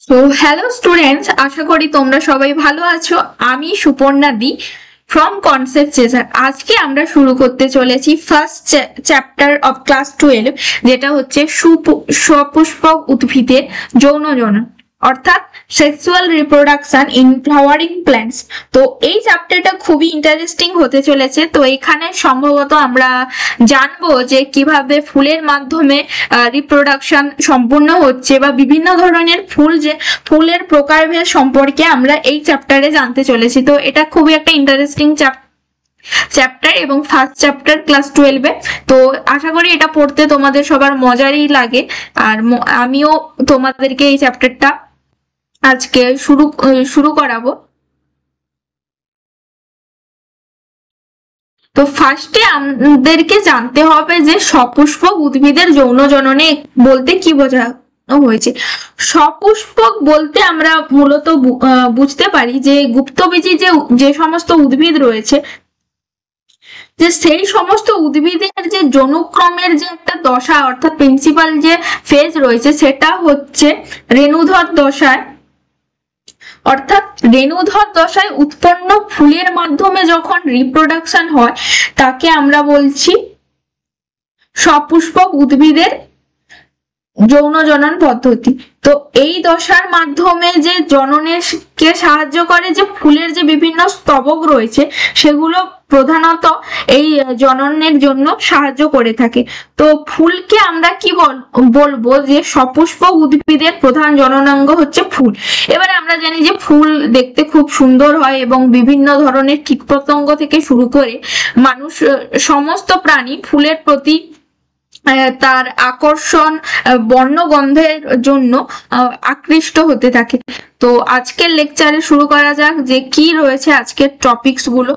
তো hello students, আশা করি তোমরা সবাই ভালো আছো। আমি Suparna the from concept chaser. আজকে আমরা শুরু করতে চলেছি ফার্স্ট চ্যাপ্টার অফ ক্লাস 12, যেটা হচ্ছে সপুষ্পক উদ্ভিদের যৌন জনন, অর্থাৎ sexual reproduction in flowering plants. তো এই চ্যাপ্টারটা খুবই ইন্টারেস্টিং হতে চলেছে। তো এখানে সম্ভবত আমরা জানবো যে কিভাবে ফুলের মাধ্যমে রিপ্রোডাকশন সম্পূর্ণ হচ্ছে, বা বিভিন্ন ধরনের ফুলের প্রকারভেদ সম্পর্কে আমরা এই চ্যাপ্টারে জানতে চলেছি। তো এটা খুবই একটা ইন্টারেস্টিং চ্যাপ্টার এবং ফার্স্ট চ্যাপ্টার ক্লাস 12-এ। তো আশা করি এটা পড়তে তোমাদের সবার মজারই লাগে, আর আমিও তোমাদেরকে এই চ্যাপ্টারটা আজকে শুরু করাবো। তো ফার্স্টে আমাদেরকে জানতে হবে যে সপুষ্পক উদ্ভিদের যৌন জননে বলতে কি বোঝানো হয়েছে। সপুষ্পক বলতে আমরা মূলত বুঝতে পারি যে গুপ্তবীজী যে সমস্ত উদ্ভিদ রয়েছে, যে সেই সমস্ত উদ্ভিদের যে যৌনক্রমের যে একটা দশা, অর্থাৎ প্রিন্সিপাল যে ফেজ রয়েছে, সেটা হচ্ছে রেণুধর দশায়। অর্থাৎ রেণুধর দশায় উৎপন্ন ফুলের মাধ্যমে যখন রিপ্রোডাকশন হয়, তাকে আমরা বলছি সপুষ্পক উদ্ভিদের যৌন জনন পদ্ধতি। তো এই দশার মাধ্যমে যে জননকে সাহায্য করে যে ফুলের যে বিভিন্ন স্তবক রয়েছে, সেগুলো প্রধানত এই জননের জন্য সাহায্য করে থাকে। তো ফুলকে আমরা কি বলবো যে সপুষ্পক উদ্ভিদের প্রধান জননাঙ্গ হচ্ছে ফুল। এবারে আমরা জানি যে ফুল দেখতে খুব সুন্দর হয় এবং বিভিন্ন ধরনের কীটপতঙ্গ থেকে শুরু করে মানুষ, সমস্ত প্রাণী ফুলের প্রতি তার আকর্ষণ, বর্ণগন্ধের জন্য আকৃষ্ট হতে থাকে। তো আজকের লেকচারে শুরু করা যাক যে কি রয়েছে আজকের টপিকস গুলো।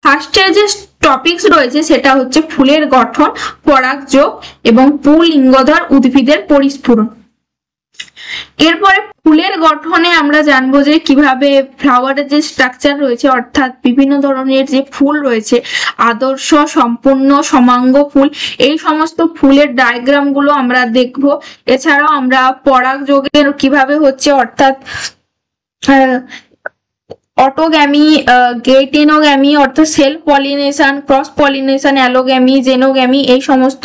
ফার্স্টে যে টপিকস রয়েছে সেটা হচ্ছে ফুলের গঠন, পরাগযোগ এবং পুংলিঙ্গধর উদ্ভিদের পরিস্ফুরণ। এরপরে ফুলের গঠনে আমরা জানবো যে কিভাবে ফ্লাওয়ারের যে স্ট্রাকচার রয়েছে, অর্থাৎ বিভিন্ন ধরনের যে ফুল রয়েছে, আদর্শ, সম্পূর্ণ, সমাঙ্গ ফুল, এই সমস্ত ফুলের ডায়াগ্রাম গুলো আমরা দেখবো। এছাড়াও আমরা পরাগযোগের কিভাবে হচ্ছে, অর্থাৎ অটোগ্যামি, গেটিনোগ্যামি অর্থাৎ self pollination, cross pollination, allogamy, xenogamy, এই সমস্ত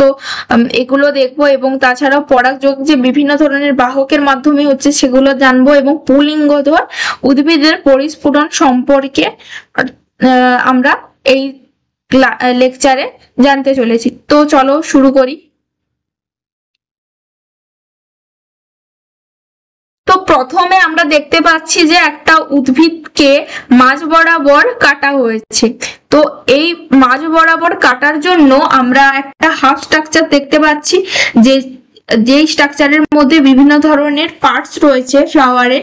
এগুলো দেখবো। এবং তাছাড়াও পরাগযোগ যে বিভিন্ন ধরনের বাহকের মাধ্যমে হচ্ছে, সেগুলো জানবো। এবং পুংলিঙ্গধর উদ্ভিদের পরিস্ফুরণ সম্পর্কে আমরা এই লেকচারে জানতে চলেছি। তো চলো শুরু করি। তো প্রথমে আমরা দেখতে পাচ্ছি যে একটা উদ্ভিদকে মাঝ বরাবর কাটা হয়েছে। তো এই মাঝ বরাবর কাটার জন্য আমরা একটা হাফ স্ট্রাকচার দেখতে পাচ্ছি, যেই স্ট্রাকচারের মধ্যে বিভিন্ন ধরনের পার্টস রয়েছে ফ্লাওয়ারে।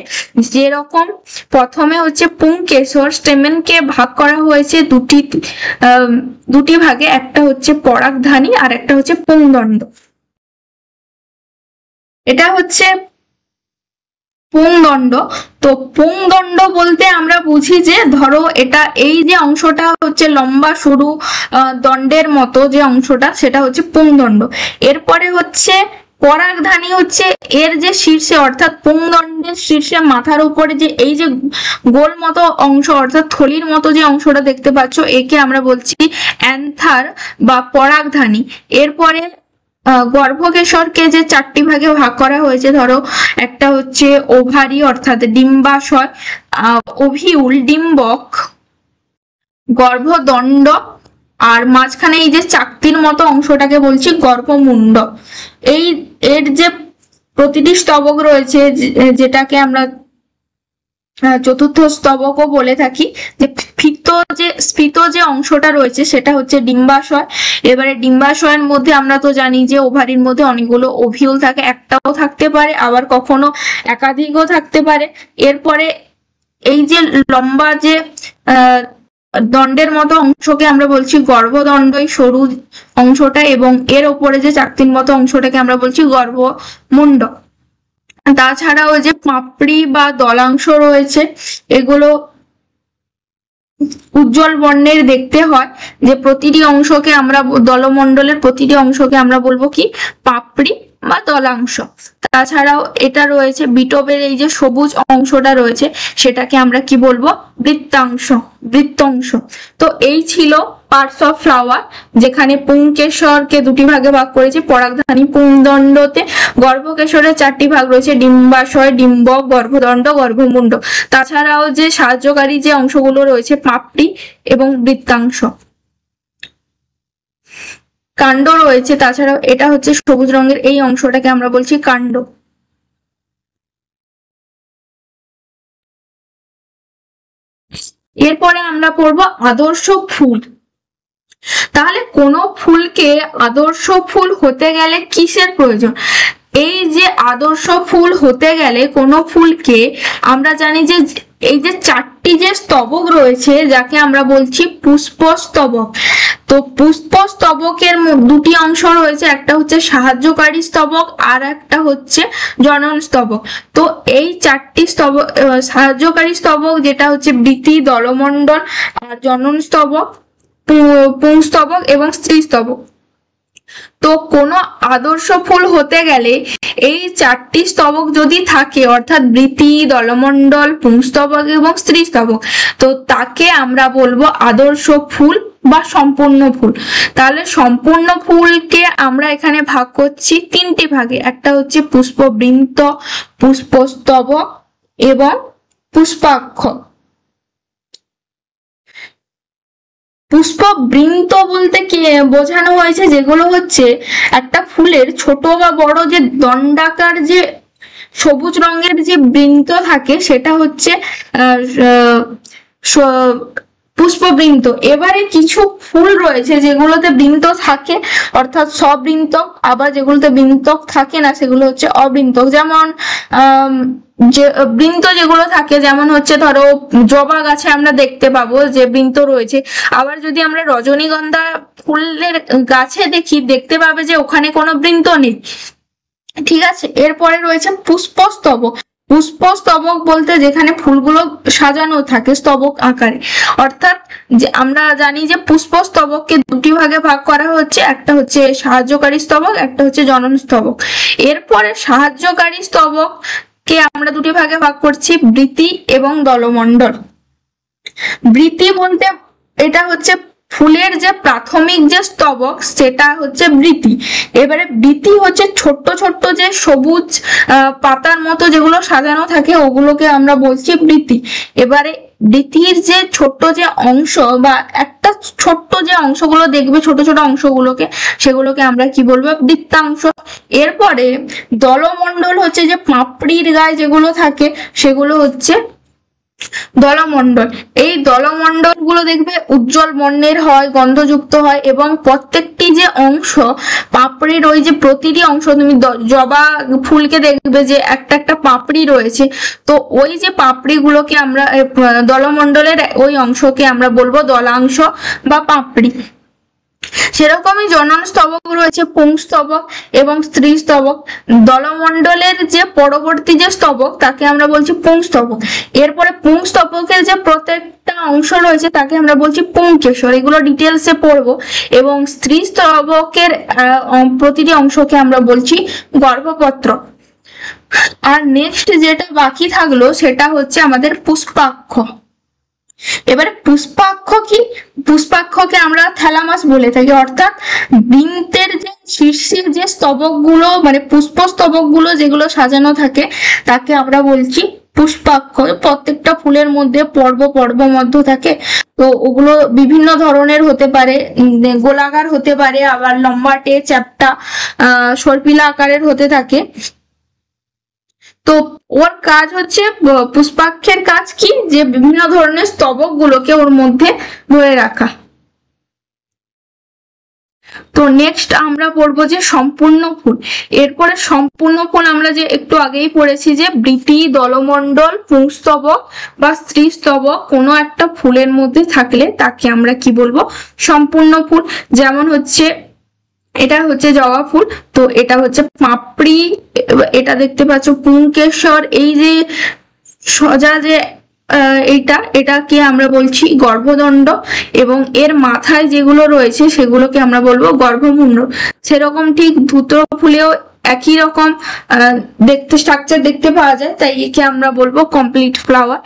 যেরকম প্রথমে হচ্ছে পুংকেশর, স্টেমেনকে ভাগ করা হয়েছে দুটি ভাগে, একটা হচ্ছে পরাগধানী আর একটা হচ্ছে পুংদণ্ড। এটা হচ্ছে পুংদণ্ড। তো পুংদণ্ড বলতে আমরা বুঝি যে ধরো এটা, এই যে অংশটা হচ্ছে লম্বা সরু দণ্ডের মতো যে অংশটা, সেটা হচ্ছে পুংদণ্ড। এরপরে হচ্ছে পরাগধানী, হচ্ছে এর যে শীর্ষে, অর্থাৎ পুংদণ্ডের শীর্ষে মাথার উপরে যে এই যে গোল মতো অংশ, অর্থাৎ থলির মতো যে অংশটা দেখতে পাচ্ছ, একে আমরা বলছি অ্যান্থার বা পরাগধানী। এরপরে গর্ভকেশরকে যে চারটি ভাগে ভাগ করা হয়েছে, ধরো একটা হচ্ছে ওভারি অর্থাৎ ডিম্বাশয়, ওভিউল, ডিম্বক, গর্ভদণ্ড, আর মাঝখানে এই যে চাকতির মতো অংশটাকে বলছি গর্ভমুণ্ড। এর যে প্রতিটি স্তবক রয়েছে, যেটাকে আমরা চতুর্থ স্তবকও বলে থাকি, যে স্ফীত যে অংশটা রয়েছে সেটা হচ্ছে ডিম্বাশয়। এবারে ডিম্বাশয়ের মধ্যে আমরা তো জানি যে ওভারির মধ্যে অনেকগুলো ওভিউল থাকে, একটাও থাকতে পারে, আবার কখনো একাধিকও থাকতে পারে। এরপরে এই যে লম্বা যে দণ্ডের মতো অংশকে আমরা বলছি গর্ভদণ্ড, এই সরু অংশটা, এবং এর ওপরে যে চাকতির মতো অংশটাকে আমরা বলছি গর্ভমুণ্ড। তাছাড়াও যে পাপড়ি বা দলাংশ রয়েছে, এগুলো উজ্জ্বল বর্ণের দেখতে হয়। যে প্রতিটি অংশকে আমরা, দলমণ্ডলের প্রতিটি অংশকে আমরা বলবো কি পাপড়ি, বা দলাংশ। তাছাড়াও এটা রয়েছে বিটবের এই যে সবুজ অংশটা রয়েছে সেটাকে আমরা কি বলবো, বৃত্তাংশ, বৃত্তংশ। তো এই ছিল পার্টস অফ ফ্লাওয়ার, যেখানে পুংকেশরকে দুটি ভাগে ভাগ করেছে, পরাগধানী পুংদণ্ডতে। গর্ভকেশরের চারটি ভাগ রয়েছে, ডিম্বাশয়, ডিম্বক, গর্ভদণ্ড, গর্ভমুণ্ড। তাছাড়াও যে সাহায্যকারী যে অংশগুলো রয়েছে পাপড়ি এবং বৃত্তাংশ, কাণ্ড রয়েছে। তাছাড়াও এটা হচ্ছে সবুজ রঙের এই অংশটাকে আমরা বলছি কাণ্ড। এরপরে আমরা পড়বো আদর্শ ফুল। তাহলে কোনো ফুলকে আদর্শ ফুল হতে গেলে কিসের প্রয়োজন? এই যে আদর্শ ফুল হতে গেলে কোনো ফুলকে আমরা জানি যে এই যে চারটি যে স্তবক রয়েছে যাকে আমরা বলছি পুষ্পস্তবক। তো পুষ্পস্তবকের দুটি অংশ রয়েছে, একটা হচ্ছে সাহায্যকারী স্তবক আর একটা হচ্ছে জনন স্তবক। তো এই চারটি স্তবক, সাহায্যকারী স্তবক যেটা হচ্ছে বৃতি, দলমণ্ডল, আর জনন স্তবক, পুংস্তবক এবং স্ত্রীস্তবক। তো কোনো আদর্শ ফুল হতে গেলে এই চারটি স্তবক যদি থাকে, অর্থাৎ বৃতি, দলমণ্ডল, পুংস্তবক এবং স্ত্রীস্তবক, তো তাকে আমরা বলবো আদর্শ ফুল বা সম্পূর্ণ ফুল। তাহলে সম্পূর্ণ ফুলকে আমরা এখানে ভাগ করছি তিনটি ভাগে, একটা হচ্ছে পুষ্পবৃন্ত, পুষ্পস্তবক এবং পুষ্পাক্ষ। পুষ্পবৃন্ত বলতে কি বোঝানো হয়েছে, যেগুলো হচ্ছে একটা ফুলের ছোট বা বড় যে দণ্ডাকার যে সবুজ রঙের যে বৃন্ত থাকে সেটা হচ্ছে পুষ্পবৃন্ত। এবারে কিছু ফুল রয়েছে যেগুলোতে বৃন্ত থাকে, অর্থাৎ সবৃন্তক, আবার যেগুলোতে বৃন্তক থাকে না সেগুলো হচ্ছে অবৃন্তক। যেমন যে বৃন্ত যেগুলো থাকে, যেমন হচ্ছে ধরো জবা গাছে আমরা দেখতে পাবো যে বৃন্ত রয়েছে। আবার যদি আমরা রজনীগন্ধা ফুলের গাছে দেখতে পাবে যে ওখানে কোনো বৃন্ত নেই। ঠিক আছে, এরপরে রয়েছে পুষ্পস্তবক। পুষ্পস্তবক বলতে যেখানে ফুলগুলো সাজানো থাকে স্তবক আকারে, অর্থাৎ যে আমরা জানি যে পুষ্পস্তবককে দুটি ভাগে ভাগ করা হচ্ছে, একটা হচ্ছে সাহায্যকারী স্তবক, একটা হচ্ছে জনন স্তবক। এরপরে সাহায্যকারী স্তবক কে আমরা দুটি ভাগে ভাগ করছি, বৃতি এবং দলমণ্ডল। বৃতি বলতে এটা হচ্ছে ফুলের যে প্রাথমিক যে স্তবক সেটা হচ্ছে বৃতি। এবারে বৃতি হচ্ছে ছোট্ট ছোট্ট যে সবুজ পাতার মতো যেগুলো সাজানো থাকে ওগুলোকে আমরা বলছি বৃতি। এবারে বৃতির যে ছোট্ট যে অংশ বা একটা ছোট্ট যে অংশগুলো দেখবে, ছোট ছোট অংশগুলোকে, সেগুলোকে আমরা কি বলবো, বৃত্তাংশ। এরপরে দলমণ্ডল হচ্ছে যে পাপড়ির গায়ে যেগুলো থাকে সেগুলো হচ্ছে দলমণ্ডল। এই দলমণ্ডল গুলো দেখবে উজ্জ্বল বর্ণের হয়, গন্ধযুক্ত হয়, এবং প্রত্যেকটি যে অংশ পাপড়ির ওই যে প্রতিটি অংশ, তুমি জবা ফুলকে দেখবে যে একটা একটা পাপড়ি রয়েছে, তো ওই যে পাপড়ি গুলোকে আমরা দলমণ্ডলের ওই অংশকে আমরা বলবো দলাংশ বা পাপড়ি। সেরকমই জনন স্তবক রয়েছে পুংস্তবক এবং স্ত্রীস্তবক। দলমণ্ডলের যে পরবর্তী যে স্তবক তাকে আমরা বলছি পুংস্তবক। এরপরে পুংস্তবকের যে প্রত্যেকটা অংশ রয়েছে তাকে আমরা বলছি পুংকেশর। এগুলো ডিটেলসে পড়বো। এবং স্ত্রীস্তবকের প্রতিটি অংশকে আমরা বলছি গর্ভপত্র। আর নেক্সট যেটা বাকি থাকলো সেটা হচ্ছে আমাদের পুষ্পাক্ষ। এবারে পুষ্পাক্ষ কি? পুষ্পাক্ষকে আমরা থ্যালামাস বলে থাকি, অর্থাৎ বৃন্তের যে শীর্ষের যে স্তবকগুলো মানে পুষ্প স্তবকগুলো যেগুলো সাজানো থাকে তাকে আমরা বলছি পুষ্পাক্ষ। প্রত্যেকটা ফুলের মধ্যে পর্ব পর্ব মধ্য থাকে, তো ওগুলো বিভিন্ন ধরনের হতে পারে, গোলাকার হতে পারে, আবার লম্বাটে চ্যাপ্টা সর্পিলা আকারের হতে থাকে। তো ওর কাজ হচ্ছে, পুষ্পাক্ষের কাজ কি, যে বিভিন্ন ধরনের স্তবক গুলোকে ওর মধ্যে ধরে রাখা। তো নেক্সট আমরা পড়বো যে সম্পূর্ণ ফুল। এরপরে সম্পূর্ণ ফুল আমরা যে একটু আগেই পড়েছি যে বৃতি, দলমণ্ডল, পুংস্তবক বা স্ত্রীস্তবক কোনো একটা ফুলের মধ্যে থাকলে তাকে আমরা কি বলবো, সম্পূর্ণ ফুল। যেমন হচ্ছে এটা হচ্ছে জবা ফুল, তো এটা হচ্ছে পাপড়ি, এটা দেখতে পাচ্ছ পুংকেশর, এই যে সজা যে এটাকে আমরা বলছি গর্ভদণ্ড, এবং এর মাথায় যেগুলো রয়েছে সেগুলোকে আমরা বলবো গর্ভমুণ্ড। সেরকম ঠিক ধূত্র ফুলেও একই রকম দেখতে স্ট্রাকচার দেখতে পাওয়া যায়, তাই একে আমরা বলবো কমপ্লিট ফ্লাওয়ার।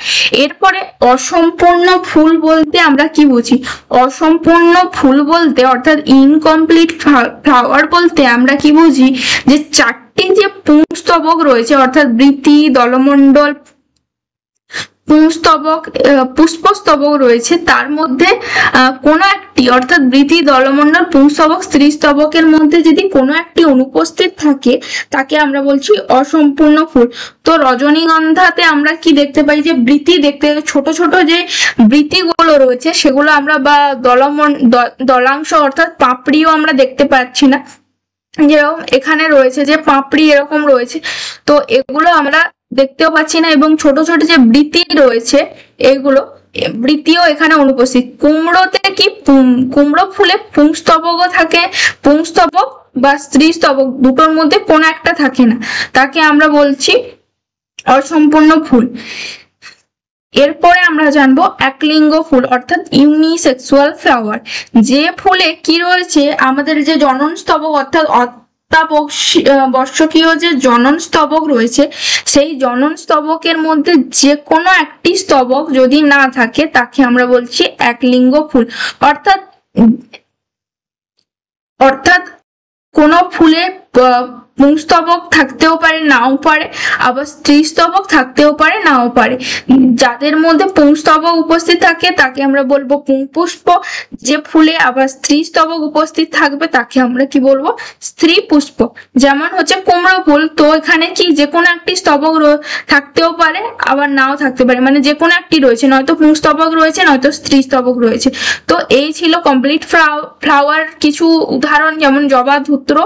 এরপরে অসম্পূর্ণ ফুল বলতে আমরা কি বুঝি? অসম্পূর্ণ ফুল বলতে অর্থাৎ ইনকমপ্লিট ফ্লাওয়ার বলতে আমরা কি বুঝি? যে চারটি যে পুংস্তবক রয়েছে অর্থাৎ বৃতি, দলমণ্ডল, পুংস্তবক, পুষ্পস্তবক রয়েছে, তার মধ্যে কোনো একটি অর্থাৎ বৃতি, দলমণ্ডল, পুংস্তবক, স্ত্রীস্তবকের মধ্যে যদি কোনো একটি অনুপস্থিত থাকে তাকে আমরা বলছি অসম্পূর্ণ ফুল। তো রজনীগন্ধাতে আমরা কি দেখতে পাই? যে বৃতি দেখতে, ছোট ছোট যে বৃতিগুলো রয়েছে সেগুলো আমরা বা দলাংশ অর্থাৎ পাপড়িও আমরা দেখতে পাচ্ছি না, যেরকম এখানে রয়েছে যে পাপড়ি এরকম রয়েছে, তো এগুলো আমরা দেখতেও পাচ্ছি না। এবং ছোট ছোট যে বৃতি রয়েছে এগুলো বৃতিও এখানে অনুপস্থিত। কুমড়োতে কি কুমড়ো ফুলে পুংস্তবকও থাকে, পুংস্তবক বা স্ত্রীস্তবক দুটোর মধ্যে কোনো একটা থাকে না, তাকে আমরা বলছি অসম্পূর্ণ ফুল। এরপরে আমরা জানবো একলিঙ্গ ফুল অর্থাৎ ইউনিসেক্সুয়াল ফ্লাওয়ার। যে ফুলে কি রয়েছে আমাদের যে জনন স্তবক অর্থাৎ বর্ষকীয় যে জনন স্তবক রয়েছে সেই জনন স্তবকের মধ্যে যে কোনো একটি স্তবক যদি না থাকে তাকে আমরা বলছি একলিঙ্গ ফুল। অর্থাৎ অর্থাৎ কোনো ফুলে পুংস্তবক থাকতেও পারে নাও পারে, আবার স্ত্রীস্তবক থাকতেও পারে নাও পারে। যাদের মধ্যে পুংস্তবক উপস্থিত থাকে তাকে আমরা বলবো পুংপুষ্প, যে ফুলে আবার স্ত্রীস্তবক উপস্থিত থাকবে তাকে আমরা কি বলবো? স্ত্রী পুষ্প। যেমন হচ্ছে কুমড়ো ফুল, তো এখানে কি যে কোনো একটি স্তবক থাকতেও পারে আবার নাও থাকতে পারে, মানে যে কোনো একটি রয়েছে, নয়তো পুংস্তবক রয়েছে নয়তো স্ত্রীস্তবক রয়েছে। তো এই ছিল কমপ্লিট ফ্লাওয়ার কিছু উদাহরণ, যেমন জবা, ধূত্র।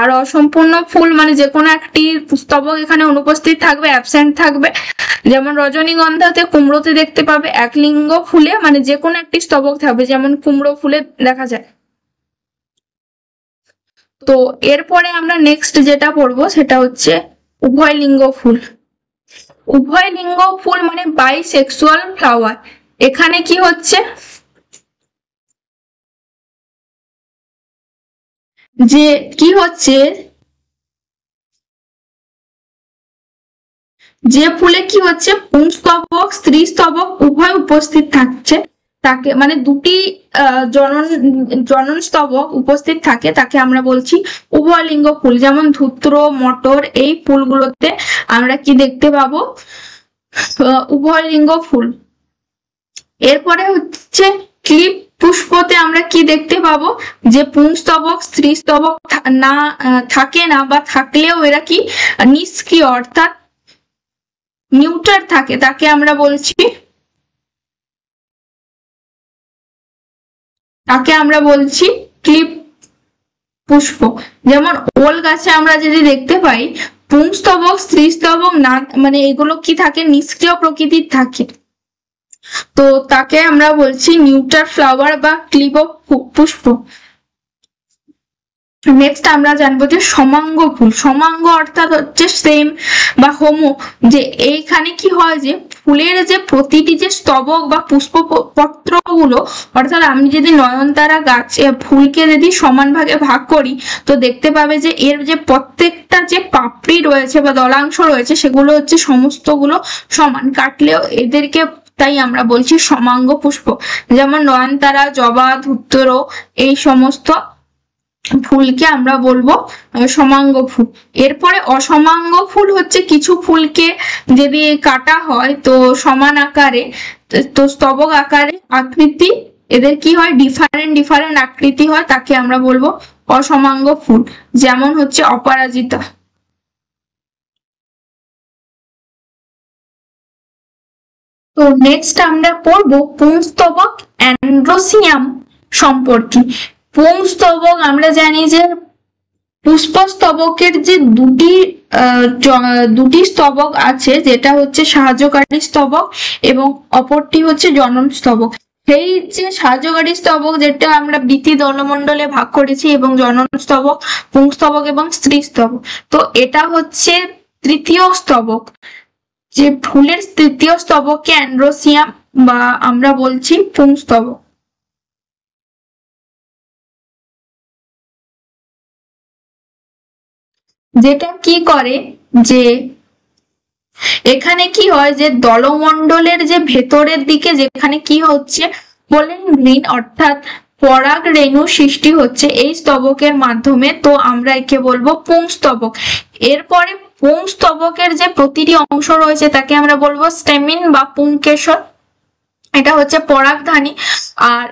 আর অসম্পূর্ণ ফুল মানে যে কোনো একটি স্তবক এখানে অনুপস্থিত থাকবে, অ্যাবসেন্ট থাকবে, যেমন রজনীগন্ধাতে, কুমড়োতে দেখতে পাবে। একলিঙ্গ ফুলে মানে যে কোনো একটি স্তবক থাকবে, যেমন কুমড়ো ফুলে দেখা যায়। তো এরপরে আমরা নেক্সট যেটা পড়বো সেটা হচ্ছে উভয়লিঙ্গ ফুল। উভয়লিঙ্গ ফুল মানে বাইসেক্সুয়াল ফ্লাওয়ার। এখানে কি হচ্ছে যে কি হচ্ছে যে ফুলে কি হচ্ছে পুংস্তবক, স্ত্রীস্তবক উভয় উপস্থিত থাকছে, তাকে মানে দুটি জনন স্তবক উপস্থিত থাকে তাকে আমরা বলছি উভয়লিঙ্গ ফুল। যেমন ধূত্র, মটর এই ফুলগুলোতে আমরা কি দেখতে পাবো? উভয়লিঙ্গ ফুল। এরপরে হচ্ছে ক্লিপ পুষ্পতে আমরা কি দেখতে পাবো? যে পুংস্তবক, স্ত্রীস্তবক না থাকে না, বা থাকলেও এরা কি নিষ্ক্রিয় অর্থাৎ নিউটার থাকে, তাকে আমরা বলছি ক্লিপ পুষ্প। যেমন ওল গাছে আমরা যদি দেখতে পাই পুংস্তবক, স্ত্রীস্তবক না, মানে এগুলো কি থাকে? নিষ্ক্রিয় প্রকৃতির থাকে, তো তাকে আমরা বলছি নিউটার ফ্লাওয়ার বা ক্লিপ পুষ্প। নেক্সট আমরা জানবো যে সমাঙ্গ ফুল। সমাঙ্গ অর্থাৎ হচ্ছে সেম বা হোমো, যে এইখানে কি হয় যে ফুলের যে প্রতিটি যে স্তবক বা পুষ্প পত্রগুলো, অর্থাৎ আমি যদি নয়নতারা গাছ ফুলকে যদি সমান ভাগে ভাগ করি তো দেখতে পাবে যে এর যে প্রত্যেকটা যে পাপড়ি রয়েছে বা দলাংশ রয়েছে সেগুলো হচ্ছে সমস্তগুলো সমান, কাটলেও এদেরকে তাই আমরা বলছি সমাঙ্গ পুষ্প। যেমন নয়নতারা, জবা, ধূত্র এই সমস্ত ফুলকে আমরা বলবো সমাঙ্গ ফুল। এরপরে অসমাঙ্গ ফুল হচ্ছে কিছু ফুলকে যদি কাটা হয় তো সমান আকারে, তো স্তবক আকারে আকৃতি, এদের কি হয়? ডিফারেন্ট আকৃতি হয়, তাকে আমরা বলবো অসমাঙ্গ ফুল। যেমন হচ্ছে অপরাজিতা। তো নেক্সট আমরা পড়বো পুংস্তবক অ্যান্ড্রোসিয়াম সম্পর্কে। পুংস্তবক আমরা জানি যে পুষ্পস্তবকের যে দুটি স্তবক আছে, যেটা হচ্ছে সাহায্যকারী স্তবক এবং অপরটি হচ্ছে জনন স্তবক। সেই যে সাহায্যকারী স্তবক যেটা আমরা বৃতি, দলমণ্ডলে ভাগ করেছি, এবং জনন স্তবক পুংস্তবক এবং স্ত্রীস্তবক। তো এটা হচ্ছে তৃতীয় স্তবক, যে ফুলের তৃতীয় স্তবককে অ্যান্ড্রোসিয়াম বা আমরা বলছি পুংস্তবক। যেটা কি করে যে এখানে কি হয় যে দলমণ্ডলের যে ভেতরের দিকে যেখানে কি হচ্ছে পোলেন গ্রিন অর্থাৎ পরাগ রেণু সৃষ্টি হচ্ছে এই স্তবকের মাধ্যমে, তো আমরা একে বলবো পুংস্তবক। এরপরে পুংস্তবকের যে প্রতিটি অংশ রয়েছে তাকে আমরা বলবো স্টেমিন বা পুংকেশর, এটা হচ্ছে পরাগধানী। আর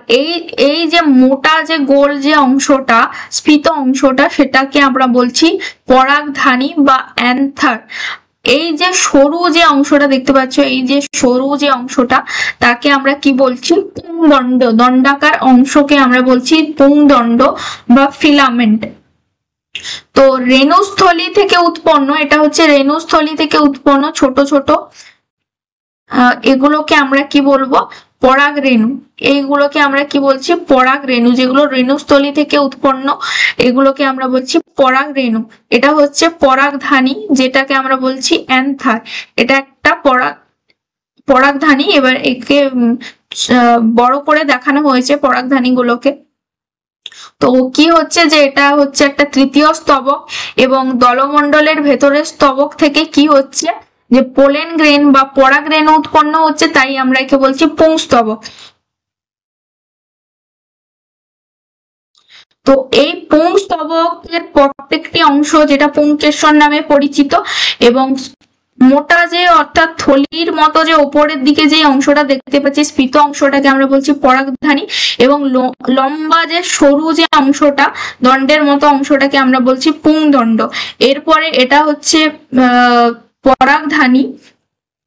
এই যে মোটা যে গোল যে অংশটা স্ফীত অংশটা সেটাকে আমরা বলছি পরাগধানী বা অ্যান্থার। এই যে সরু যে অংশটা দেখতে পাচ্ছ, এই যে সরু যে অংশটা তাকে আমরা কি বলছি পুংদণ্ড, দণ্ডাকার অংশকে আমরা বলছি পুংদণ্ড বা ফিলামেন্ট। তো রেণুস্থলী থেকে উৎপন্ন, এটা হচ্ছে রেণুস্থলী থেকে উৎপন্ন ছোট ছোট এগুলোকে আমরা কি বলবো পরাগ রেণু। এইগুলোকে আমরা কি বলছি পরাগ রেণু, যেগুলো রেণুস্থলী থেকে উৎপন্ন এগুলোকে আমরা বলছি পরাগ রেণু। এটা হচ্ছে পরাগধানী যেটাকে আমরা বলছি অ্যান্থার, এটা একটা পরাগধানী। এবার একে বড় করে দেখানো হয়েছে পরাগধানী গুলোকে। তো কি হচ্ছে যে এটা হচ্ছে একটা তৃতীয় স্তবক এবং দলমণ্ডলের ভেতরের স্তবক থেকে কি হচ্ছে যে পোলেন গ্রেন বা পরাগ রেণু উৎপন্ন হচ্ছে, তাই আমরা একে বলছি পুংস্তবক। তো এই পুংস্তবকের প্রত্যেকটি অংশ যেটা পুংকেশর নামে পরিচিত এবং মোটা যে অর্থাৎ থলির মতো যে উপরের দিকে যে অংশটা দেখতে পাচ্ছি স্ফীত অংশটাকে আমরা বলছি পরাগধানী এবং লম্বা যে সরু যে অংশটা দণ্ডের মতো অংশটাকে আমরা বলছি পুংদণ্ড। এরপরে এটা হচ্ছে পরাগধানী।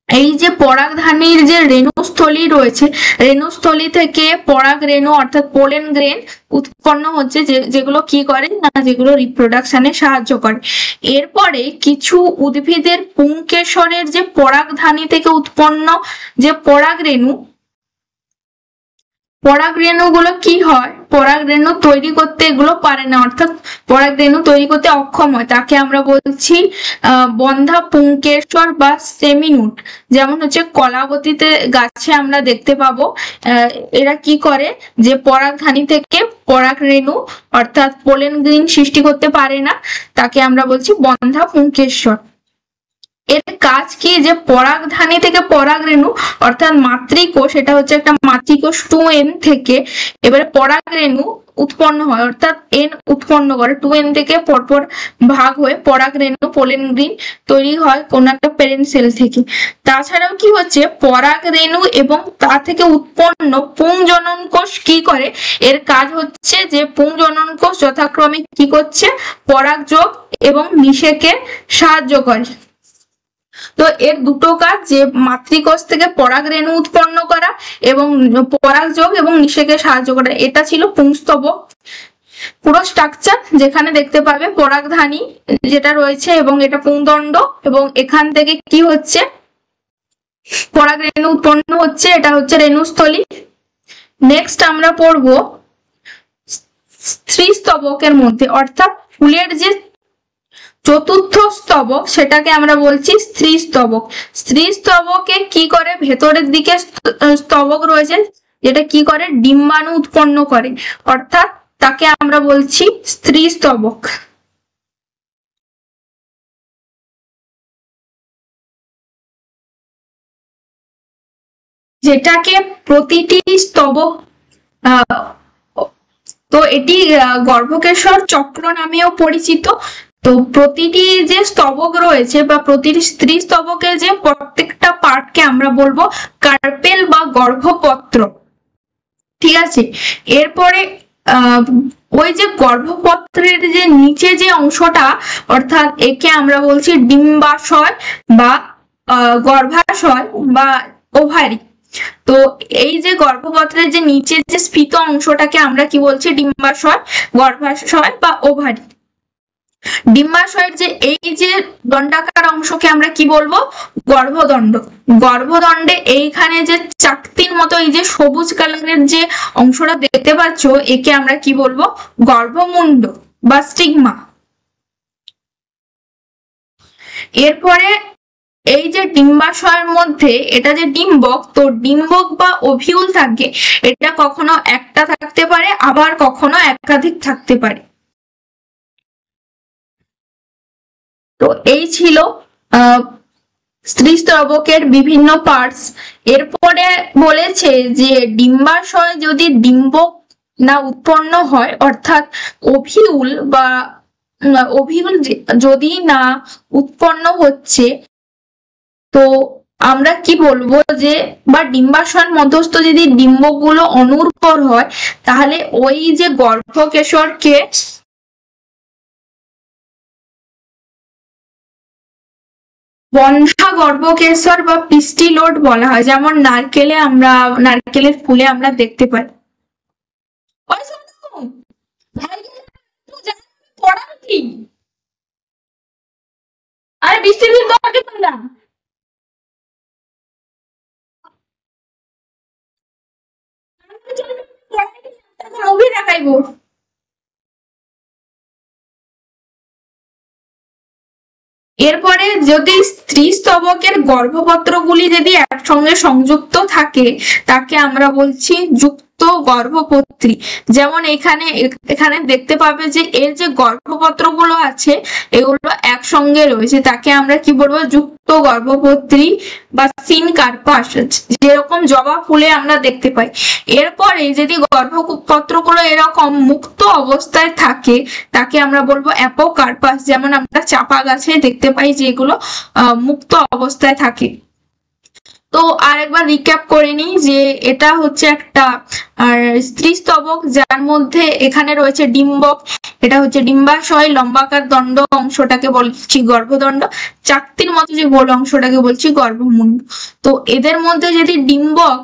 এই যে পরাগধানীর যে রেণুস্থলী রয়েছে রেণুস্থলী থেকে পরাগ রেণু অর্থাৎ পোলেন গ্রেন উৎপন্ন হচ্ছে, যেগুলো কি করে না যেগুলো রিপ্রোডাকশনে সাহায্য করে। এরপরে কিছু উদ্ভিদের পুংকেশরের যে পরাগধানী থেকে উৎপন্ন যে পরাগ রেণুগুলো কি হয় পরাগ রেণু তৈরি করতে এগুলো পারে না, অর্থাৎ পরাগ রেণু তৈরি করতে অক্ষম হয়, তাকে আমরা বলছি বন্ধা পুংকেশর বা সেমিনুট। যেমন হচ্ছে কলাবতীতে গাছে আমরা দেখতে পাবো এরা কি করে যে পরাগধানী থেকে পরাগ রেণু অর্থাৎ পোলেন গ্রিন সৃষ্টি করতে পারে না, তাকে আমরা বলছি বন্ধা পুংকেশর। এর কাজ কি যে পরাগধানী থেকে পরাগ রেণু অর্থাৎ মাতৃকোষ, এটা হচ্ছে একটা মাতৃকোষ 2n থেকে এবারে পরাগ রেণু উৎপন্ন হয় অর্থাৎ n উৎপন্ন করে 2n থেকে পরপর ভাগ হয়ে পরাগ রেণু পোলেন গ্রিন তৈরি হয় কোন একটা প্যারেন্ট সেল থেকে। তাছাড়াও কি হচ্ছে পরাগ রেণু এবং তা থেকে উৎপন্ন পুংজনন কোষ কি করে, এর কাজ হচ্ছে যে পুংজনন কোষ যথাক্রমে কি করছে পরাগযোগ এবং নিষেকে সাহায্য করে। তো এর দুটো কাজ যে মাতৃকোষ থেকে পরাগ রেণু উৎপন্ন করা এবং পরাগযোগ এবং নিষেকে সাহায্য করা, এটা ছিল পুংস্তবক পুরো স্ট্রাকচার। যেখানে দেখতে পাবে পরাগধানী যেটা রয়েছে এবং এটা পুংদণ্ড এবং এখান থেকে কি হচ্ছে পরাগ রেণু উৎপন্ন হচ্ছে, এটা হচ্ছে রেণুস্থলী। নেক্সট আমরা পড়বো স্ত্রীস্তবকের মধ্যে অর্থাৎ ফুলের যে চতুর্থ স্তবক সেটাকে আমরা বলছি স্ত্রীস্তবক। স্ত্রীস্তবকে কি করে ভেতরের দিকে স্তবক রয়েছে যেটা কি করে ডিম্বাণু উৎপন্ন করে অর্থাৎ তাকে আমরা বলছি স্ত্রীস্তবক। যেটাকে প্রতিটি স্তবক তো এটি গর্ভকেশর চক্র নামেও পরিচিত। তো প্রতিটি যে স্তবক রয়েছে বা প্রতিটি স্ত্রী স্তবকের যে প্রত্যেকটা পার্টকে আমরা বলবো কার্পেল বা গর্ভপত্র, ঠিক আছে। এরপরে ওই যে গর্ভপত্রের যে নিচে যে অংশটা অর্থাৎ একে আমরা বলছি ডিম্বাশয় বা গর্ভাশয় বা ওভারি। তো এই যে গর্ভপত্রের যে নিচে যে স্ফীত অংশটাকে আমরা কি বলছি ডিম্বাশয়, গর্ভাশয় বা ওভারি। ডিম্বাশয়ের যে এই যে দণ্ডাকার অংশকে আমরা কি বলবো গর্ভদণ্ড। গর্ভদণ্ডে এইখানে যে চাকতির মতো এই যে সবুজ কালারের যে অংশটা দেখতে পাচ্ছ একে আমরা কি বলবো গর্ভমুণ্ড বা স্টিগমা। এরপরে এই যে ডিম্বাশয়ের মধ্যে এটা যে ডিম্বক, তো ডিম্বক বা ওভিউল থাকে, এটা কখনো একটা থাকতে পারে আবার কখনো একাধিক থাকতে পারে। তো এই ছিল স্ত্রীস্তবকের বিভিন্ন পার্টস। এরপরে বলেছে যে ডিম্বাশয় যদি ডিম্বক না উৎপন্ন হয়, অর্থাৎ ওভিউল বা ওভিউল যদি না উৎপন্ন হচ্ছে, তো আমরা কি বলবো যে বা ডিম্বাশয়ের মধ্যস্থ যদি ডিম্বকগুলো অনুর্বর হয়, তাহলে ওই যে গর্ভকেশরকে বন্ধ্যা গর্ভকেশর বা পিস্টিলোড বলা হয়, যেমন নারকেলের ফুলে আমরা দেখতে পাই। আরে বৃষ্টির দিন তোমাকে বললাম মুভি দেখাইবো। এরপরে যদি স্ত্রী স্তবকের গর্ভপত্রগুলি যদি একসঙ্গে সংযুক্ত থাকে, তাকে আমরা বলছি যুক্ত গর্ভপত্রী। যেমন এখানে দেখতে পাবে যে এর যে গর্ভপত্রগুলো আছে এগুলো একসঙ্গে রয়েছে, তাকে আমরা কি বলবো, যুক্ত গর্ভপত্রী বা সিনকার্পাস, যেরকম জবা ফুলে আমরা দেখতে পাই। এরপরে যদি গর্ভপত্রগুলো এরকম মুক্ত অবস্থায় থাকে, তাকে আমরা বলবো অ্যাপোকার্পাস, যেমন আমরা চাপা গাছে দেখতে পাই যে এগুলো মুক্ত অবস্থায় থাকে। তো আরেকবার রিক্যাপ করে নিই যে এটা হচ্ছে একটা স্ত্রীস্তবক, যার মধ্যে এখানে রয়েছে ডিম্বক, এটা হচ্ছে ডিম্বাশয়, লম্বাকার দণ্ড অংশটাকে বলছি গর্ভদণ্ড, চাকতির মতো যে গোল অংশটাকে বলছি গর্ভমুণ্ড। তো এদের মধ্যে যদি ডিম্বক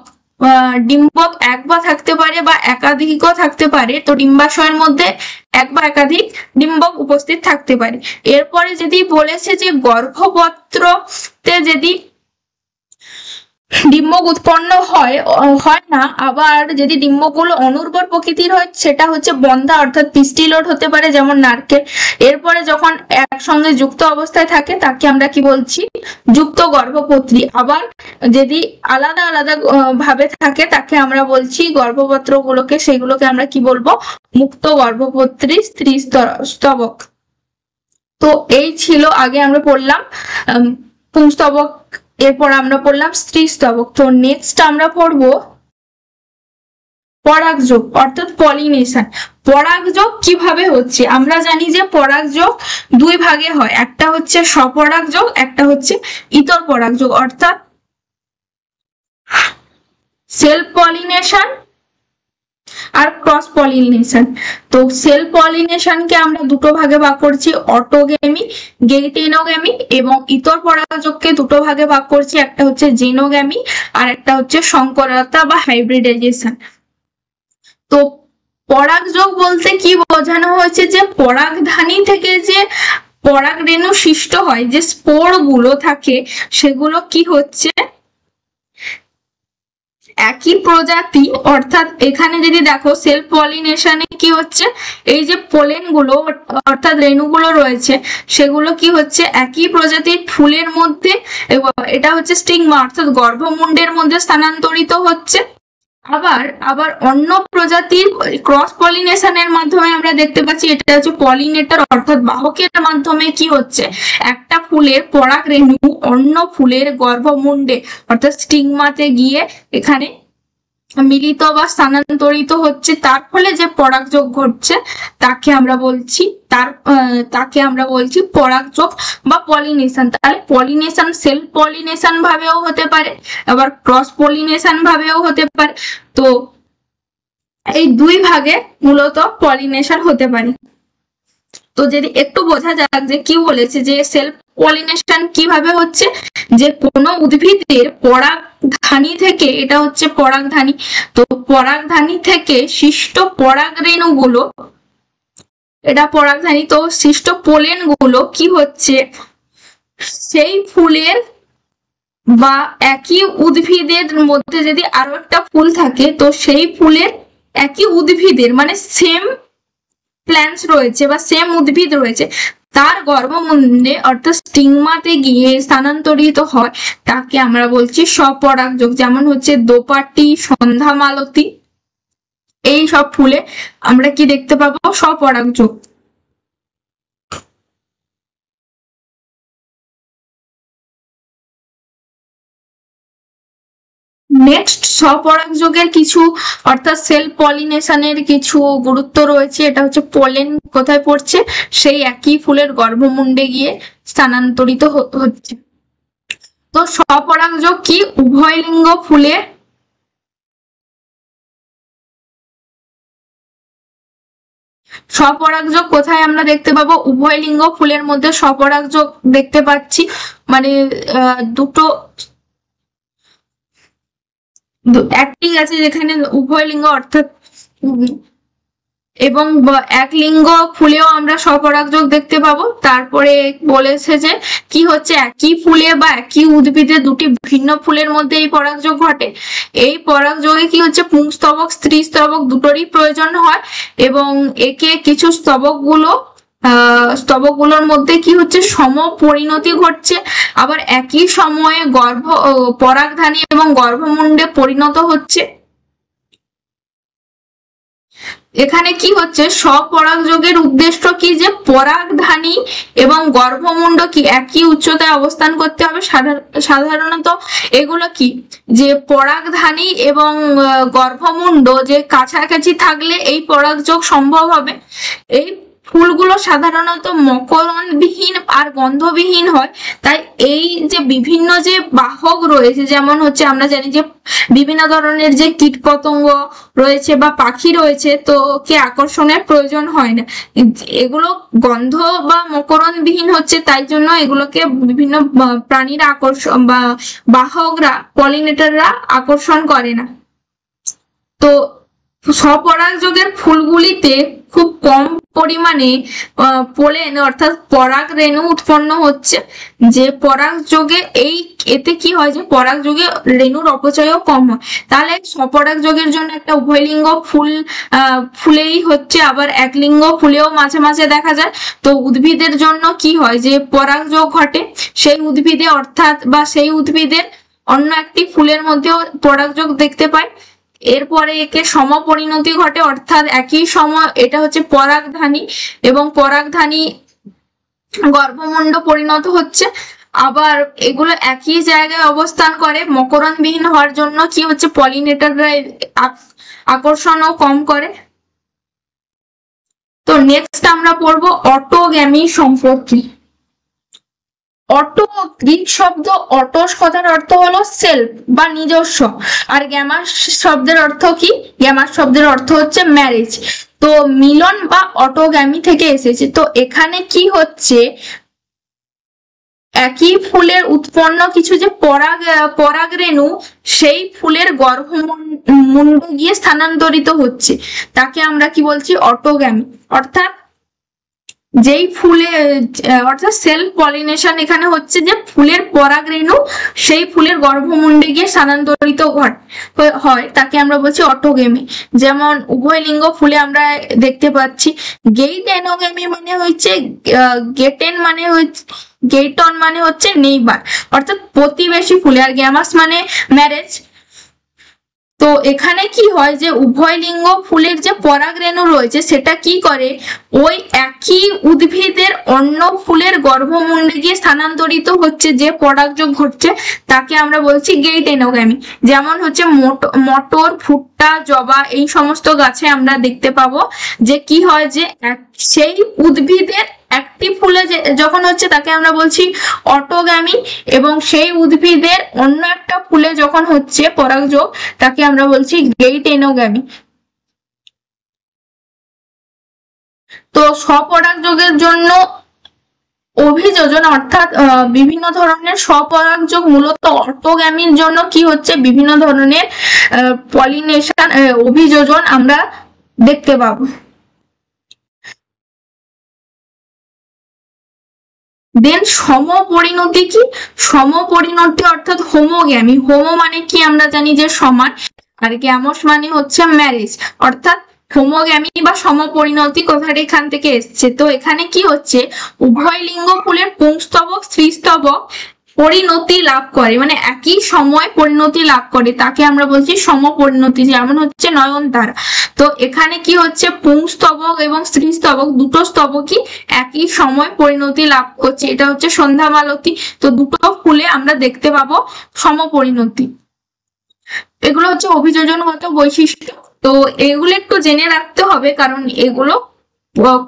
এক বা থাকতে পারে বা একাধিকও থাকতে পারে, তো ডিম্বাশয়ের মধ্যে এক বা একাধিক ডিম্বক উপস্থিত থাকতে পারে। এরপরে যদি বলেছে যে গর্ভপত্রতে যদি ডিম্বক উৎপন্ন হয় না, আবার যদি ডিম্বকগুলো অনুর্বর প্রকৃতির হয়, সেটা হচ্ছে বন্ধ্যা অর্থাৎ পিস্টিলোড হতে পারে, যেমন নারকেল। এরপরে যখন একসঙ্গে যুক্ত অবস্থায় থাকে, তাকে আমরা কি বলছি, যুক্ত গর্ভপত্রী। আবার যদি আলাদা আলাদা ভাবে থাকে, তাকে আমরা বলছি গর্ভপত্রগুলোকে, সেগুলোকে আমরা কি বলবো, মুক্ত গর্ভপত্রী স্ত্রী স্তবক। তো এই ছিল, আগে আমরা পড়লাম পুংস্তবক, এরপর আমরা পড়লাম স্ত্রীস্তবক। তো নেক্সট আমরা পড়বো পরাগযোগ অর্থাৎ পলিনেশন। পরাগযোগ কিভাবে হচ্ছে? আমরা জানি যে পরাগযোগ দুই ভাগে হয়, একটা হচ্ছে স্বপরাগযোগ, একটা হচ্ছে ইতর পরাগযোগ, অর্থাৎ সেলফ পলিনেশন আর ক্রস পলিনেশন। তো সেলফ পলিনেশনকে আমরা দুটো ভাগে ভাগ করছি, অটোগেমি, গেইটেনোগেমি, এবং ইতর পরাগযোগকে দুটো ভাগে ভাগ করছি, একটা হচ্ছে জেনোগেমি আর একটা হচ্ছে সংকরতা বা হাইব্রিডাইজেশন। তো পরাগযোগ বলতে কি বোঝানো হয়েছে, যে পরাগধানী থেকে যে পরাগ রেণু সৃষ্ট হয়, যে স্পোর গুলো থাকে, সেগুলো কি হচ্ছে একই প্রজাতি। অর্থাৎ এখানে যদি দেখো সেলফ পলিনেশনে কি হচ্ছে, এই যে পোলেন গুলো অর্থাৎ রেণুগুলো রয়েছে, সেগুলো কি হচ্ছে একই প্রজাতির ফুলের মধ্যে, এটা হচ্ছে স্টিগমা অর্থাৎ গর্ভমুণ্ডের মধ্যে স্থানান্তরিত হচ্ছে। আবার অন্য প্রজাতির ক্রস পলিনেশনের মাধ্যমে আমরা দেখতে পাচ্ছি, এটা হচ্ছে পলিনেটর অর্থাৎ বাহকের মাধ্যমে কি হচ্ছে, একটা ফুলের পরাগ রেণু অন্য ফুলের গর্ভমুণ্ডে অর্থাৎ স্টিগমাতে গিয়ে এখানে মিলিত বা স্থানান্তরিত হচ্ছে, তার ফলে যে পরাগযোগ ঘটছে তাকে আমরা বলছি পরাগযোগ বা পলিনেশন। তাহলে পলিনেশন সেলফ পলিনেশন ভাবেও হতে পারে, আবার ক্রস পলিনেশন ভাবেও হতে পারে। তো এই দুই ভাগে মূলত পলিনেশন হতে পারে। তো যদি একটু বোঝা যাক যে কি বলেছে, যে সেলফ পলিনেশন কিভাবে হচ্ছে, যে কোনো উদ্ভিদের পরাগধানী থেকে, এটা হচ্ছে পরাগধানী, তো পরাগধানী থেকে সৃষ্ট পরাগ রেণুগুলো, এটা পরাগধানী, তো সৃষ্ট পোলেন গুলো কি হচ্ছে সেই ফুলের বা একই উদ্ভিদের মধ্যে যদি আরো একটা ফুল থাকে, তো সেই ফুলের একই উদ্ভিদের মানে সেম প্ল্যান্টস রয়েছে বা সেম উদ্ভিদ রয়েছে, তার গর্ভমুণ্ডে অর্থাৎ স্টিগমাতে গিয়ে স্থানান্তরিত হয়, তাকে আমরা বলছি স্বপরাগযোগ। যেমন হচ্ছে দোপাটি, সন্ধ্যা মালতী, এই সব ফুলে আমরা কি দেখতে পাবো, স্বপরাগযোগ। নেক্সট স্বপরাগযোগের কিছু অর্থাৎ সেলফ পলিনেশনের কিছু গুরুত্ব রয়েছে। এটা হচ্ছে পোলেন কোথায় পড়ছে, সেই একই ফুলের গর্ভমুণ্ডে গিয়ে স্থানান্তরিত হচ্ছে। তো স্বপরাগযোগ কি? উভয় লিঙ্গ ফুলে স্বপরাগযোগ কোথায় আমরা দেখতে পাবো? উভয় লিঙ্গ ফুলের মধ্যে স্বপরাগযোগ দেখতে পাচ্ছি, মানে দুটো একটি আছে যেখানে উভয় লিঙ্গ অর্থাৎ এবং এক লিঙ্গ ফুলেও আমরা স্বপরাগযোগ দেখতে পাবো। তারপরে বলেছে যে কি হচ্ছে, একই ফুলে বা একই উদ্ভিদে দুটি ভিন্ন ফুলের মধ্যে এই পরাগযোগ ঘটে। এই পরাগযোগে কি হচ্ছে, পুংস্তবক স্ত্রী স্তবক দুটোরই প্রয়োজন হয় এবং একে কিছু স্তবকগুলোর মধ্যে কি হচ্ছে, সম পরিণতি ঘটছে। আবার একই সময়ে পরাগধানী এবং গর্ভমুণ্ডে পরিণত হচ্ছে। এখানে কি হচ্ছে, স্বপরাগযোগের উদ্দেশ্য কি, যে পরাগধানী এবং গর্ভমুণ্ড কি একই উচ্চতায় অবস্থান করতে হবে। সাধারণত এগুলো কি, যে পরাগধানী এবং গর্ভমুণ্ড যে কাছাকাছি থাকলে এই পরাগযোগ সম্ভব হবে। এই ফুলগুলো সাধারণত মকরন্দবিহীন আর গন্ধবিহীন হয়। তাই এই যে বিভিন্ন যে বাহক রয়েছে, যেমন হচ্ছে আমরা জানি যে বিভিন্ন ধরনের যে কীটপতঙ্গ রয়েছে বা পাখি রয়েছে, তো কে আকর্ষণের প্রয়োজন হয় না। এগুলো গন্ধ বা মকরন্দবিহীন হচ্ছে, তাই জন্য এগুলোকে বিভিন্ন প্রাণীরা আকর্ষণ বা বাহকরা পলিনেটররা আকর্ষণ করে না। তো স্বপরাগযোগের ফুলগুলিতে খুব কম পরিমাণে পোলেন অর্থাৎ পরাগ রেণু উৎপন্ন হচ্ছে। যে পরাগযোগে এতে কি হয়, যে পরাগযোগে রেণুর অপচয়ও কম হয়। তাহলে স্বপরাগযোগের জন্য একটা উভয়লিঙ্গ ফুলেই হচ্ছে, আবার এক লিঙ্গ ফুলেও মাঝে মাঝে দেখা যায়। তো উদ্ভিদের জন্য কি হয়, যে পরাগযোগ ঘটে সেই উদ্ভিদে অর্থাৎ বা সেই উদ্ভিদের অন্য একটি ফুলের মধ্যেও পরাগযোগ দেখতে পায়। এরপরে একে সমপরিণতি ঘটে, অর্থাৎ একই সময় এটা হচ্ছে পরাগধানী এবং পরাগধানী গর্ভমুণ্ড পরিণত হচ্ছে। আবার এগুলো একই জায়গায় অবস্থান করে, মকরন্দবিহীন হওয়ার জন্য কি হচ্ছে, পলিনেটররা আকর্ষণও কম করে। তো নেক্সট আমরা পড়বো অটোগ্যামি সম্পর্কে। অটো গ্রিক শব্দ অটোস কথার অর্থ হলো সেলফ বা নিজস্ব, আর গ্যামাস শব্দের অর্থ কি? গ্যামাস শব্দের অর্থ হচ্ছে ম্যারেজ। তো মিলন বা অটোগ্যামি থেকে এসেছে। তো এখানে কি হচ্ছে, একই ফুলের উৎপন্ন কিছু যে পরাগ রেণু সেই ফুলের গর্ভমুণ্ডে গিয়ে স্থানান্তরিত হচ্ছে, তাকে আমরা কি বলছি, অটোগ্যামি। অর্থাৎ যেই ফুলে অর্থাৎ সেলফ পলিনেশন এখানে হচ্ছে, যে ফুলের পরাগ রেণু সেই ফুলের গর্ভমুণ্ডে গিয়ে স্থানান্তরিত হয়, তাকে আমরা বলছি অটোগ্যামি। যেমন উভয় লিঙ্গ ফুলে আমরা দেখতে পাচ্ছি। গেইটেনোগ্যামি মানে হচ্ছে গেইটন মানে হচ্ছে নেইবার, অর্থাৎ প্রতিবেশী ফুলে, আর গ্যামাস মানে ম্যারেজ। তো এখানে কি হয়, যে উভয় লিঙ্গ ফুলের যে পরাগ রেণু রয়েছে সেটা কি করে, ওই একই উদ্ভিদের অন্য ফুলের গর্ভমুণ্ডে গিয়ে স্থানান্তরিত হচ্ছে, যে পরাগযোগ ঘটছে তাকে আমরা বলছি গেইটেনোগ্যামি। যেমন হচ্ছে মটর, ভুট্টা, জবা এই সমস্ত গাছে আমরা দেখতে পাবো যে কি হয়, যে সেই উদ্ভিদের একটি ফুলে যখন হচ্ছে তাকে আমরা বলছি অটোগ্যামি, এবং সেই উদ্ভিদের অন্য একটা ফুলে যখন হচ্ছে পরাগযোগ তাকে আমরা বলছি গেইটেনোগ্যামি। তো স্বপরাগযোগের জন্য অভিযোজন অর্থাৎ বিভিন্ন ধরনের স্বপরাগযোগ মূলত অটোগ্যামির জন্য কি হচ্ছে, বিভিন্ন ধরনের পলিনেশন অভিযোজন আমরা দেখতে পাবো। দেন সমপরিণতি কি? সমপরিণতি অর্থাৎ হোমোগ্যামি। হোমো মানে কি আমরা জানি যে সমান, আর গ্যামস মানে হচ্ছে ম্যারেজ, অর্থাৎ হোমোগ্যামি বা সমপরিণতি কথাটা এখান থেকে এসছে। তো এখানে কি হচ্ছে, উভয় লিঙ্গ ফুলের পুংস্তবক স্ত্রীস্তবক পরিণতি লাভ করে, মানে একই সময় পরিণতি লাভ করে, তাকে আমরা বলছি সমপরিণতি। যেমন হচ্ছে নয়নতারা। তো এখানে কি হচ্ছে, পুংস্তবক এবং স্ত্রীস্তবক দুটো স্তবকই একই সময় পরিণতি লাভ করছে, এটা হচ্ছে সন্ধ্যামালতী। তো দুটো ফুলে আমরা দেখতে পাবো সমপরিণতি। এগুলো হচ্ছে অভিযোজনগত বৈশিষ্ট্য। তো এগুলো একটু জেনে রাখতে হবে, কারণ এগুলো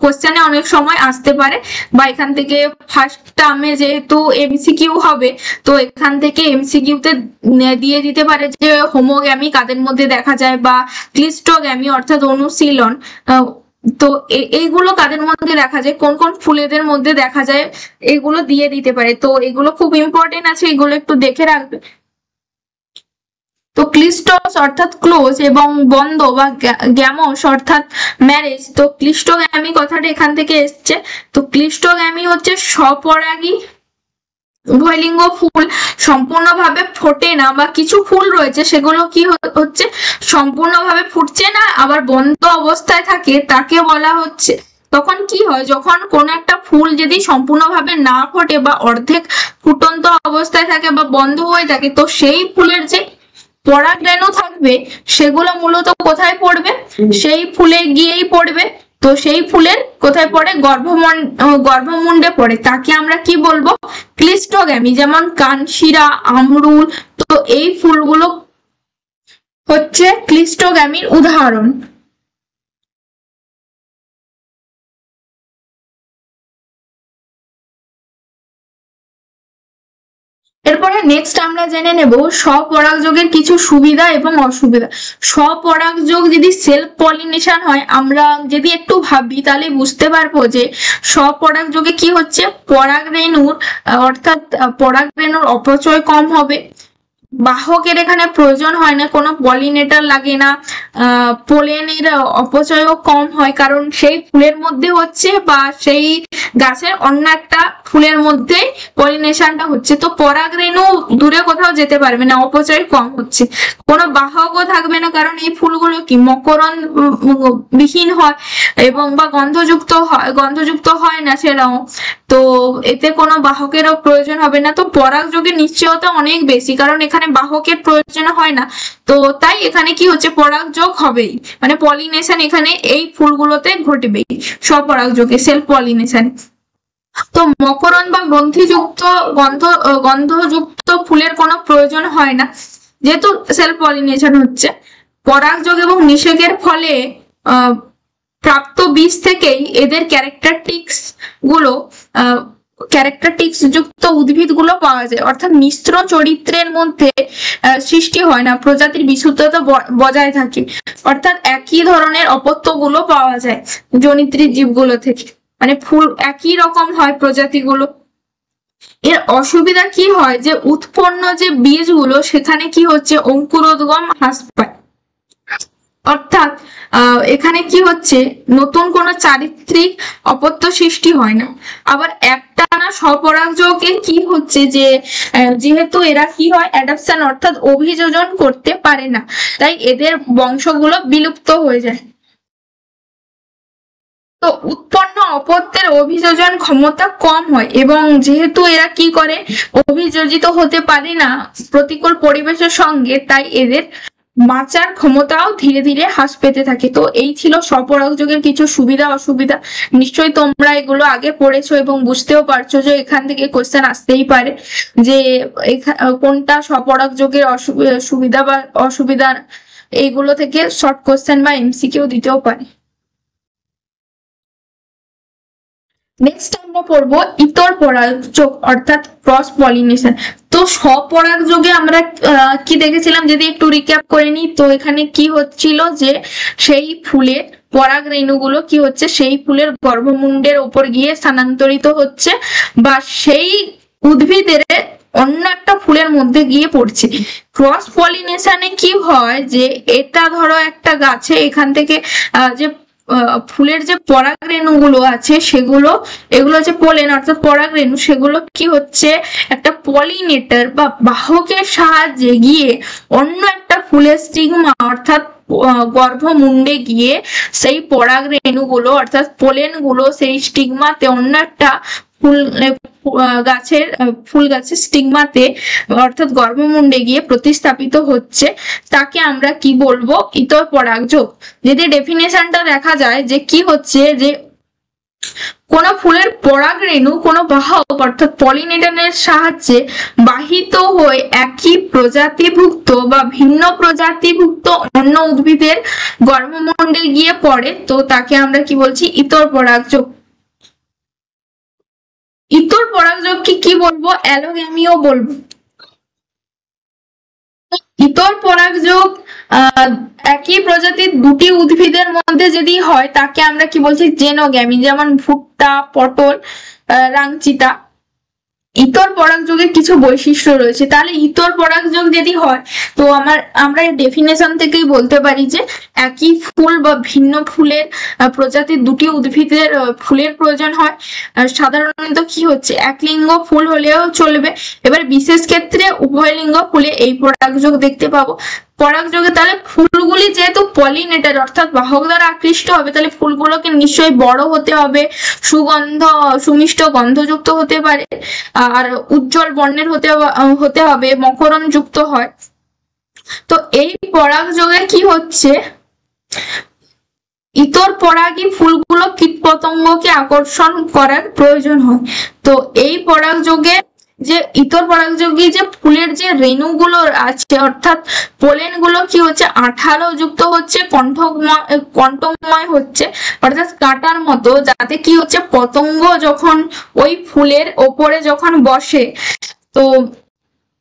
কোশ্চেনে অনেক সময় আসতে পারে, বা এখান থেকে ফার্স্ট টার্মে যেহেতু এমসিকিউ হবে, তো এখান থেকে এমসিকিউতে দিয়ে দিতে পারে যে হোমোগ্যামি কাদের মধ্যে দেখা যায়, বা ক্লিস্টোগ্যামি অর্থাৎ অনুশীলন, তো এইগুলো কাদের মধ্যে দেখা যায়, কোন কোন ফুলেদের মধ্যে দেখা যায়, এগুলো দিয়ে দিতে পারে। তো এগুলো খুব ইম্পর্টেন্ট আছে, এগুলো একটু দেখে রাখবে। তো ক্লিস্টস অর্থাৎ ক্লোজ এবং বন্ধ বা গ্যামস অর্থাৎ ম্যারেজ। তো ক্লিস্টোগ্যামি কথাটা এখান থেকে এসছে। তো ক্লিস্টোগ্যামি হচ্ছে স্বপরাগী উভয়লিঙ্গ ফুল সম্পূর্ণভাবে ফোটে না, বা কিছু ফুল রয়েছে সেগুলো কি হচ্ছে সম্পূর্ণভাবে ফুটছে না, আবার বন্ধ অবস্থায় থাকে, তাকে বলা হচ্ছে। তখন কি হয়, যখন কোন একটা ফুল যদি সম্পূর্ণভাবে না ফোটে বা অর্ধেক ফুটন্ত অবস্থায় থাকে বা বন্ধ হয়ে থাকে, তো সেই ফুলের যে পরাগরেণু থাকবে সেগুলো মূলত কোথায় পড়বে, সেই ফুলে গিয়েই পড়বে। তো সেই ফুলের কোথায় পড়ে, গর্ভমুণ্ডে পড়ে, তাকে আমরা কি বলবো, ক্লিস্টোগ্যামি। যেমন কানশিরা, আমরুল, তো এই ফুলগুলো হচ্ছে ক্লিস্টোগ্যামির উদাহরণ। এরপরে নেক্সট আমরা জেনে নেব স্বপরাগযোগের কিছু সুবিধা এবং অসুবিধা। স্বপরাগযোগ যদি সেলফ পলিনেশন হয়, আমরা যদি একটু ভাবি তাহলে বুঝতে পারবো যে স্বপরাগযোগে কি হচ্ছে, পরাগরেণুর অর্থাৎ পরাগরেণুর অপচয় কম হবে, বাহকের এখানে প্রয়োজন হয় না, কোনো পলিনেটার লাগে না, পোলেনের অপচয়ও কম হয়, কারণ সেই ফুলের মধ্যে হচ্ছে বা সেই গাছের অন্য একটা ফুলের মধ্যে পলিনেশনটা হচ্ছে। তো পরাগরেণু দূরে কোথাও যেতে পারবে না, অপচয় কম হচ্ছে, কোনো বাহকও থাকবে না, কারণ এই ফুলগুলো কি মকরন বিহীন হয় এবং বা গন্ধযুক্ত হয় না সেটাও। তো এতে কোনো বাহকেরও প্রয়োজন হবে না। তো পরাগযোগের নিশ্চয়তা অনেক বেশি, কারণ এখানে বাহকের প্রয়োজন হয় না, তো তাই এখানে কি হচ্ছে, পরাগযোগ হবেই, মানে পলিনেশন এখানে এই ফুলগুলোতে ঘটবেই স্বপরাগযোগে, সেলফ পলিনেশন। তো মকরন বা গন্ধযুক্ত ফুলের কোনো প্রয়োজন হয় না, যেহেতু সেলফ পলিনেশন হচ্ছে। পরাগযোগ এবং নিষেকের ফলে প্রাপ্ত বীজ থেকেই এদের ক্যারেক্টারটিক্স যুক্ত উদ্ভিদ গুলো পাওয়া যায়, অর্থাৎ মিশ্র চরিত্রের মধ্যে সৃষ্টি হয় না, প্রজাতির বিশুদ্ধতা বজায় থাকে, অর্থাৎ একই ধরনের অপত্য গুলো পাওয়া যায় জনিত্রী জীবগুলো থেকে, মানে ফুল একই রকম হয় প্রজাতিগুলো। এর অসুবিধা কি হয়, যে উৎপন্ন যে বীজগুলো সেখানে কি হচ্ছে, অঙ্কুরোদ্গম হ্রাস পায়, অর্থাৎ এখানে কি হচ্ছে, নতুন কোনো চারিত্রিক অপত্য সৃষ্টি হয় না। আবার একটানা স্বপরাগযোগে কি হচ্ছে, যে যেহেতু এরা কি হয়, অ্যাডাপশন অর্থাৎ অভিযোজন করতে পারে না, তাই এদের বংশগুলো বিলুপ্ত হয়ে যায়। তো উৎপন্ন অপত্যের অভিযোজন ক্ষমতা কম হয়, এবং যেহেতু এরা কি করে, অভিযোজিত হতে পারে না প্রতিকূল পরিবেশের সঙ্গে, তাই এদের বাঁচার ক্ষমতাও ধীরে ধীরে হ্রাস পেতে থাকে। তো এই ছিল স্বপরাগযোগের কিছু সুবিধা অসুবিধা। নিশ্চয়ই তোমরা এগুলো আগে পড়েছো এবং বুঝতেও পারছো যে এখান থেকে কোশ্চেন আসতেই পারে, যে কোনটা স্বপরাগযোগের সুবিধা বা অসুবিধা, এইগুলো থেকে শর্ট কোশ্চেন বা এমসিকিউ দিতেও পারে। নেক্সট আমরা পড়বো ইতর পরাগযোগ অর্থাৎ ক্রস পলিনেশন। তো স্বপরাগযোগে আমরা কি দেখেছিলাম, যদি একটু রিক্যাপ করে নিই, তো এখানে কি হচ্ছিল, যে সেই ফুলের পরাগ রেণুগুলো কি হচ্ছে, সেই ফুলের গর্ভমুণ্ডের ওপর গিয়ে স্থানান্তরিত হচ্ছে, বা সেই উদ্ভিদের অন্য একটা ফুলের মধ্যে গিয়ে পড়ছে। ক্রস পলিনেশনে কি হয়, যে এটা ধরো একটা গাছে, এখান থেকে যে ফুলের যে পরাগরেণু গুলো আছে এগুলো যে পোলেন অর্থাৎ পরাগরেণু, সেগুলো কি হচ্ছে, একটা পলিনেটর বা বাহকের সাহায্যে গিয়ে অন্য একটা ফুলের স্টিগমা অর্থাৎ গর্ভমুণ্ডে গিয়ে সেই পরাগরেণু গুলো অর্থাৎ পোলেন গুলো সেই স্টিগমাতে অন্য একটা ফুল গাছের স্টিগমাতে অর্থাৎ গর্ভমুণ্ডে গিয়ে প্রতিস্থাপিত হচ্ছে, তাকে আমরা কি বলবো, ইতর পরাগযোগ। যদি ডেফিনেশনটা দেখা যায়, যে কি হচ্ছে, যে কোন ফুলের পরাগরেণু কোন বাহক অর্থাৎ পলিনেটরের সাহায্যে বাহিত হয়ে একই প্রজাতিভুক্ত বা ভিন্ন প্রজাতিভুক্ত অন্য উদ্ভিদের গর্ভমণ্ডলে গিয়ে পড়ে, তো তাকে আমরা কি বলছি? ইতর পরাগযোগ। ইতর পরাগযোগকে কি বলবো? অ্যালোগ্যামিও বলবো। ইতর পরাগযোগ একই প্রজাতির দুটি উদ্ভিদের মধ্যে যদি হয় তাকে আমরা কি বলছি? জেনোগ্যামি। যেমন ভুট্টা, পটল, রাংচিতা। ইতর পরাগযোগের কিছু বৈশিষ্ট্য রয়েছে। তাহলে ইতর পরাগযোগ যদি হয় তো আমরা ডেফিনেশন থেকেই বলতে পারি যে একই ফুল বা ভিন্ন ফুলের প্রজাতির দুটি উদ্ভিদের ফুলের প্রয়োজন হয়। সাধারণত কি হচ্ছে? একলিঙ্গ ফুল হলেও চলবে। এবার বিশেষ ক্ষেত্রে উভয় লিঙ্গ ফুলে এই পরাগযোগ দেখতে পাবো। পরাগযোগে তাহলে ফুলগুলি যেহেতু পলিনেটার অর্থাৎ বাহক দ্বারা আকৃষ্ট হবে, তাহলে ফুলগুলোকে নিশ্চয়ই বড় হতে হবে, সুমিষ্ট গন্ধযুক্ত হতে পারে, আর উজ্জ্বল বর্ণের হতে হবে, মকরণ যুক্ত হয়। তো এই পরাগযোগে কি হচ্ছে? ইতর পরাগী ফুলগুলো কীটপতঙ্গকে আকর্ষণ করার প্রয়োজন হয়। তো এই পরাগযোগে যে ইতর পরাগযোগী যে ফুলের যে রেণুগুলো আছে অর্থাৎ পোলেন গুলো কি হচ্ছে? আঠালো যুক্ত হচ্ছে, কণ্ঠময় হচ্ছে, অর্থাৎ কাঁটার মতো, যাতে কি হচ্ছে? পতঙ্গ যখন ওই ফুলের ওপরে যখন বসে, তো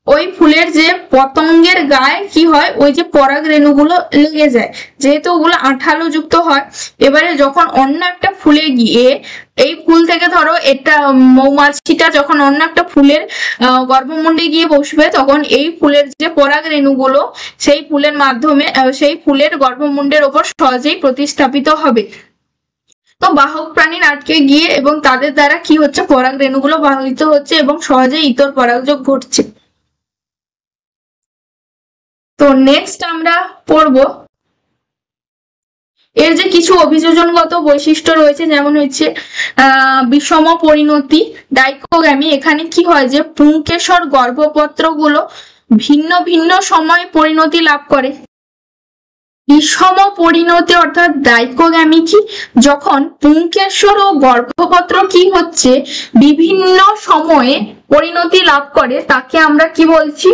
ওই ফুলের যে পতঙ্গের গায়ে কি হয়? ওই যে পরাগ রেণুগুলো লেগে যায়, যেহেতু ওগুলো আঠালো যুক্ত হয়। এবারে যখন অন্য একটা ফুলে গিয়ে এই ফুল থেকে ধরো এটা মৌমাছিটা যখন অন্য একটা ফুলের গর্ভমুণ্ডে গিয়ে বসবে, তখন এই ফুলের যে পরাগ রেণুগুলো সেই ফুলের মাধ্যমে সেই ফুলের গর্ভমুণ্ডের ওপর সহজেই প্রতিস্থাপিত হবে। তো বাহক প্রাণীর আটকে গিয়ে এবং তাদের দ্বারা কি হচ্ছে? পরাগ রেণুগুলো বাহিত হচ্ছে এবং সহজেই ইতর পরাগযোগ ঘটছে। তো নেক্সট আমরা পড়ব এর যে কিছু অভিযোজনগত বৈশিষ্ট্য রয়েছে, যেমন হচ্ছে বিষম পরিণতি, ডাইকোগ্যামি। এখানে কি হয়? যে পুংকেশর গর্ভপত্রগুলো ভিন্ন ভিন্ন সময় পরিণতি লাভ করে। বিষম পরিণতি অর্থাৎ ডাইকোগ্যামি কি? যখন পুংকেশর ও গর্ভপত্র কি হচ্ছে? বিভিন্ন সময়ে পরিণতি লাভ করে, তাকে আমরা কি বলছি?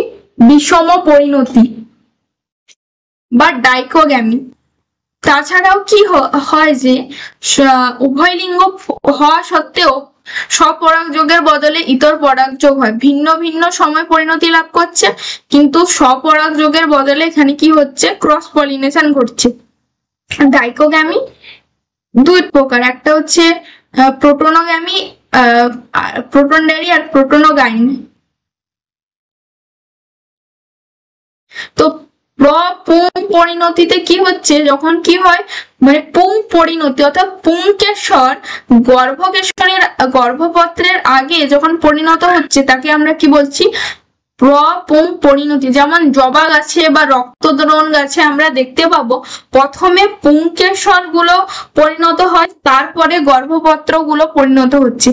বিষম পরিণতি বা ডাইকোগ্যামি। তাছাড়াও কি হয়? যে উভয় লিঙ্গ হওয়া সত্ত্বেও স্বপরাগযোগের বদলে ইতর পরাগযোগ হয়। ভিন্ন ভিন্ন সময় পরিণতি লাভ করছে, কিন্তু স্বপরাগযোগের বদলে এখানে কি হচ্ছে? ক্রস পলিনেশন ঘটছে। ডাইকোগ্যামি দুই প্রকার, একটা হচ্ছে প্রোটোনোগ্যামি, প্রোটোনডারি আর প্রোটোনোগাইন। তো পুং পরিণতিতে কি হচ্ছে? যখন কি হয়? মানে পুং পরিণতি অর্থাৎ পুংকেশর গর্ভপত্রের আগে যখন পরিণত হচ্ছে, তাকে আমরা কি বলছি? পুং পরিণতি। যেমন জবা গাছে বা রক্তদ্রবণ গাছে আমরা দেখতে পাবো প্রথমে পুংকেশর গুলো পরিণত হয়, তারপরে গর্ভপত্র গুলো পরিণত হচ্ছে।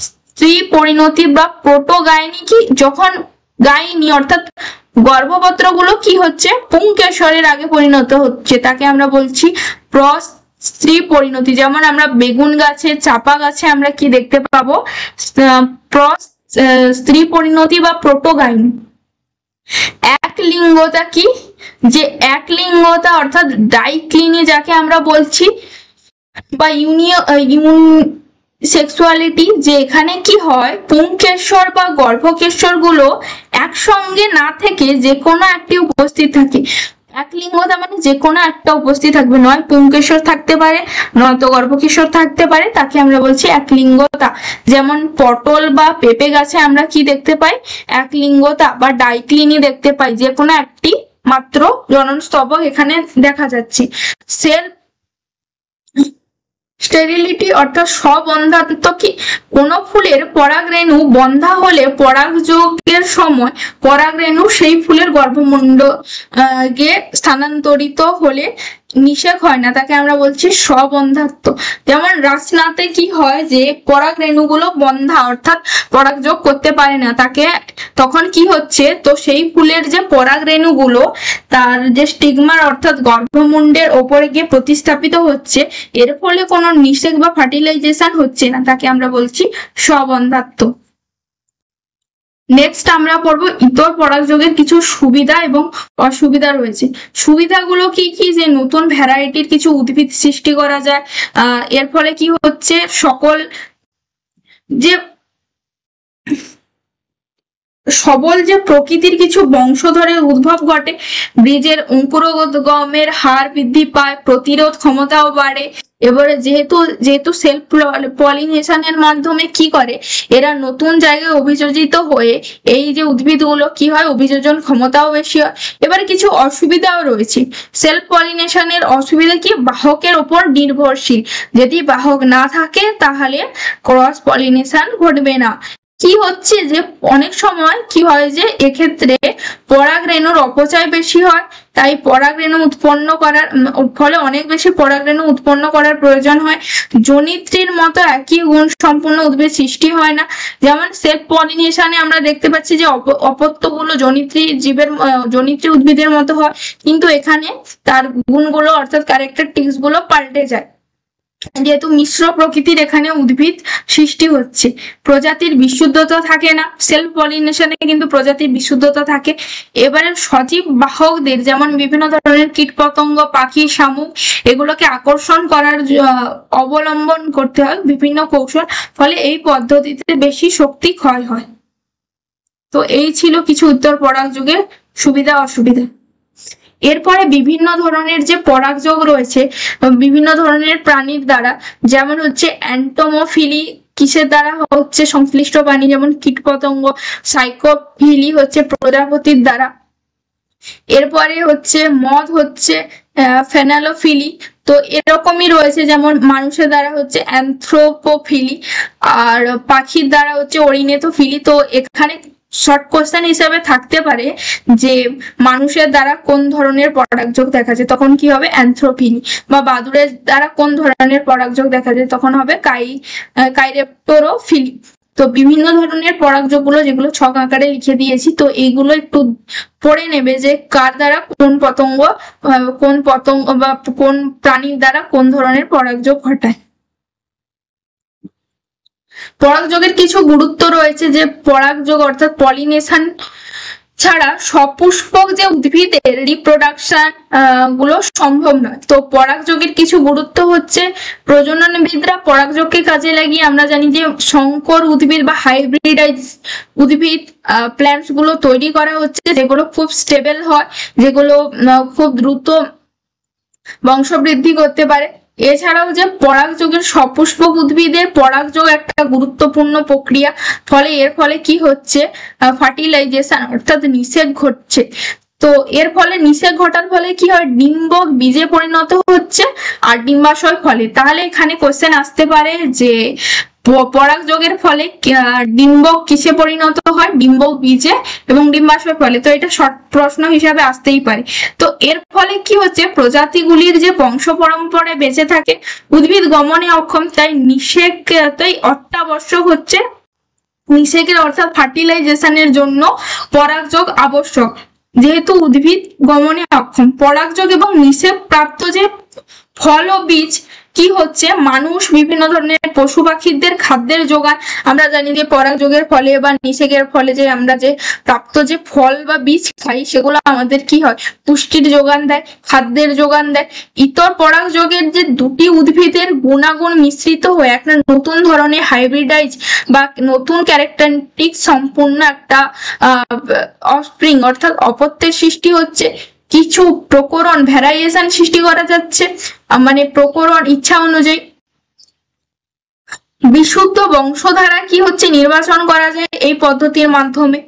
স্ত্রী পরিণতি বা প্রোটোগাইনি কি? যখন গাইনি অর্থাৎ গর্ভপত্র গুলো কি হচ্ছে? পুংকেশরের আগে পরিণত হচ্ছে, তাকে আমরা বলছি স্ত্রী পরিণতি। যেমন আমরা বেগুন গাছে, চাপা গাছে আমরা কি দেখতে পাবো? স্ত্রী পরিণতি বা প্রোটোগাইন। একলিঙ্গতা কি? যে একলিঙ্গতা অর্থাৎ ডাইক্লিনি যাকে আমরা বলছি, বা সেক্সুয়ালিটি, যে এখানে কি হয়? পুংকেশর বা গর্ভকেশর গুলো একসঙ্গে না থেকে যে কোনো একটি উপস্থিত থাকে। একলিঙ্গতা মানে যে কোনো একটা উপস্থিত থাকবে, নয় পুংকেশর থাকতে পারে, নয়তো গর্ভকেশর থাকতে পারে, তাকে আমরা বলছি একলিঙ্গতা। যেমন পটল বা পেঁপে গাছে আমরা কি দেখতে পাই? একলিঙ্গতা বা ডাইক্লিনি দেখতে পাই, যে কোনো একটি মাত্র জননস্তবক এখানে দেখা যাচ্ছে। স্টেরিলিটি অর্থাৎ স্ববন্ধাত্ব কি? কোন ফুলের পরাগরেণু বন্ধা হলে পরাগযোগের সময় পরাগরেণু সেই ফুলের গর্ভমুণ্ডে স্থানান্তরিত হলে নিষেক হয় না তাকে আমরা বলছি স্ববন্ধাত্ব। যেমন রাসনাতে কি হয় যে পরাগ রেণুগুলো বন্ধা অর্থাৎ পরাগযোগ করতে পারে না, তাকে তখন কি হচ্ছে, তো সেই ফুলের যে পরাগ রেণুগুলো তার যে স্টিগমার অর্থাৎ গর্ভমুণ্ডের ওপরে গিয়ে প্রতিস্থাপিত হচ্ছে, এর ফলে কোনো নিষেক বা ফার্টিলাইজেশন হচ্ছে না, তাকে আমরা বলছি স্ববন্ধাত্ব। নেক্সট আমরা পড়বো ইতর পরাগযোগের কিছু সুবিধা এবং অসুবিধা রয়েছে। সুবিধাগুলো কি কি, যে নতুন ভ্যারাইটির কিছু উদ্ভিদ সৃষ্টি করা যায়, এর ফলে কি হচ্ছে সকল যে সবল যে প্রকৃতির কিছু বংশধরের উদ্ভব ঘটে, বীজের অঙ্কুরোদ্গমের হার বৃদ্ধি পায়, প্রতিরোধ ক্ষমতাও বাড়ে। এবারে যেহেতু সেলফ পলিনেশনের মাধ্যমে কি করে, এরা নতুন জায়গায় অভিযোজিত হয়ে এই যে উদ্ভিদগুলো কি হয়, অভিযোজন ক্ষমতাও বেশি হয়। এবারে কিছু অসুবিধাও রয়েছে। সেলফ পলিনেশনের অসুবিধা কি, বাহকের ওপর নির্ভরশীল, যদি বাহক না থাকে তাহলে ক্রস পলিনেশন ঘটবে না। কি হচ্ছে যে অনেক সময় কি হয় যে এক্ষেত্রে পরাগ রেণুর অপচয় বেশি হয়, তাই পরাগ রেণু উৎপন্ন করার ফলে অনেক বেশি পরাগ রেণু উৎপন্ন করার প্রয়োজন হয়। জনিত্রীর মতো একই গুণ সম্পূর্ণ উদ্ভিদ সৃষ্টি হয় না। যেমন সেলফ পলিনেশনে আমরা দেখতে পাচ্ছি যে অপত্যগুলো জনিত্রী উদ্ভিদের মতো হয়, কিন্তু এখানে তার গুণগুলো অর্থাৎ ক্যারেক্টারিস্টিক্স গুলো পাল্টে যায়, যেহেতু মিশ্র প্রকৃতির এখানে উদ্ভিদ সৃষ্টি হচ্ছে। প্রজাতির বিশুদ্ধতা থাকে না, সেলফ পলিনেশনে কিন্তু প্রজাতির বিশুদ্ধতা থাকে। এবারে সজীব বাহকদের যেমন বিভিন্ন ধরনের কীটপতঙ্গ, পাখি, শামুক, এগুলোকে আকর্ষণ করার অবলম্বন করতে হয় বিভিন্ন কৌশল, ফলে এই পদ্ধতিতে বেশি শক্তি ক্ষয় হয়। তো এই ছিল কিছু উত্তর পরাগযোগের সুবিধা অসুবিধা। এরপরে বিভিন্ন ধরনের যে পরাগযোগ রয়েছে বিভিন্ন ধরনের প্রাণীর দ্বারা, যেমন হচ্ছে অ্যান্টোমোফিলি কিসের দ্বারা হচ্ছে, সংশ্লিষ্ট প্রাণী যেমন কীটপতঙ্গ, সাইকোফিলি হচ্ছে প্রজাপতির দ্বারা। এরপরে হচ্ছে মদ হচ্ছে ফেনালোফিলি, তো এরকমই রয়েছে, যেমন মানুষের দ্বারা হচ্ছে অ্যানথ্রোপোফিলি, আর পাখির দ্বারা হচ্ছে অরিনেথোফিলি। তো এখানে শর্ট কোশ্চেন হিসেবে থাকতে পারে যে মানুষের দ্বারা কোন ধরনের পরাগযোগ দেখা যায়, তখন কি হবে অ্যানথ্রোফিলি, বা বাদুড়ের দ্বারা কোন ধরনের পরাগযোগ দেখা যায়, তখন হবে কাইরেপ্টোরোফিলি। তো বিভিন্ন ধরনের পরাগযোগগুলো যেগুলো ছক আকারে লিখে দিয়েছি, তো এইগুলো একটু পড়ে নেবে যে কার দ্বারা কোন পতঙ্গ বা কোন প্রাণীর দ্বারা কোন ধরনের পরাগযোগ ঘটায়। পরাগযোগের কিছু গুরুত্ব রয়েছে, যে পরাগযোগ অর্থাৎ পলিনেশন ছাড়া সপুষ্পক যে উদ্ভিদের রিপ্রোডাকশন গুলো সম্ভব নয়। তো পরাগযোগের কিছু গুরুত্ব হচ্ছে, প্রজননবিদরা পরাগযোগকে কাজে লাগিয়ে আমরা জানি যে সংকর উদ্ভিদ বা হাইব্রিডাইজ উদ্ভিদ প্ল্যান্টস গুলো তৈরি করা হচ্ছে, যেগুলো খুব স্টেবল হয়, যেগুলো খুব দ্রুত বংশবৃদ্ধি করতে পারে। এছাড়াও যে পরাগযোগের সপুষ্পক উদ্ভিদের পরাগযোগ একটা গুরুত্বপূর্ণ প্রক্রিয়া, ফলে এর ফলে কি হচ্ছে, ফার্টিলাইজেশন অর্থাৎ নিষেক ঘটছে। তো এর ফলে নিষেক ঘটার ফলে কি হয়, ডিম্বক বীজে পরিণত হচ্ছে আর ডিম্বাশয় ফলে। তাহলে এখানে কোশ্চেন আসতে পারে যে পরাগযোগের ফলে ডিম্বক কিসে পরিণত হয়, ডিম্বক বীজে এবং ডিম্বাশয় ফলে। তো এটা শর্ট প্রশ্ন হিসাবে আসতেই পারে। তো এর ফলে কি হচ্ছে, প্রজাতিগুলির যে বংশ পরম্পরায় বেঁচে থাকে, উদ্ভিদ গমনে অক্ষম, তাই নিষেকই অত্যাবশ্যক হচ্ছে। নিষেকের অর্থাৎ ফার্টিলাইজেশনের জন্য পরাগযোগ আবশ্যক, যেহেতু উদ্ভিদ গমনে অক্ষম। পরাগযোগ এবং নিষেক প্রাপ্ত যে ফল ও বীজ কি হচ্ছে, মানুষ বিভিন্ন ধরনের পশু পাখিদের খাদ্যের যোগান। আমরা জানি যে পরাগযোগের ফলে বা নিষেকের ফলে যে আমরা যে প্রাপ্ত যে ফল বা বীজ খাই, সেগুলো আমাদের কি হয়, পুষ্টির যোগান দেয়, খাদ্যের যোগান দেয়। ইতর পরাগযোগের যে দুটি উদ্ভিদের গুণাগুণ মিশ্রিত হয়ে একটা নতুন ধরনের হাইব্রিডাইজ বা নতুন ক্যারেক্টারিস্টিক সম্পূর্ণ একটা অফস্প্রিং অর্থাৎ অপত্যের সৃষ্টি হচ্ছে। কিছু প্রকরণ ভ্যারিয়েশন সৃষ্টি করা যাচ্ছে, মানে প্রকরণ ইচ্ছা অনুযায়ী। বিশুদ্ধ বংশধারা কি হচ্ছে, নির্বাচন করা যায় এই পদ্ধতির মাধ্যমে।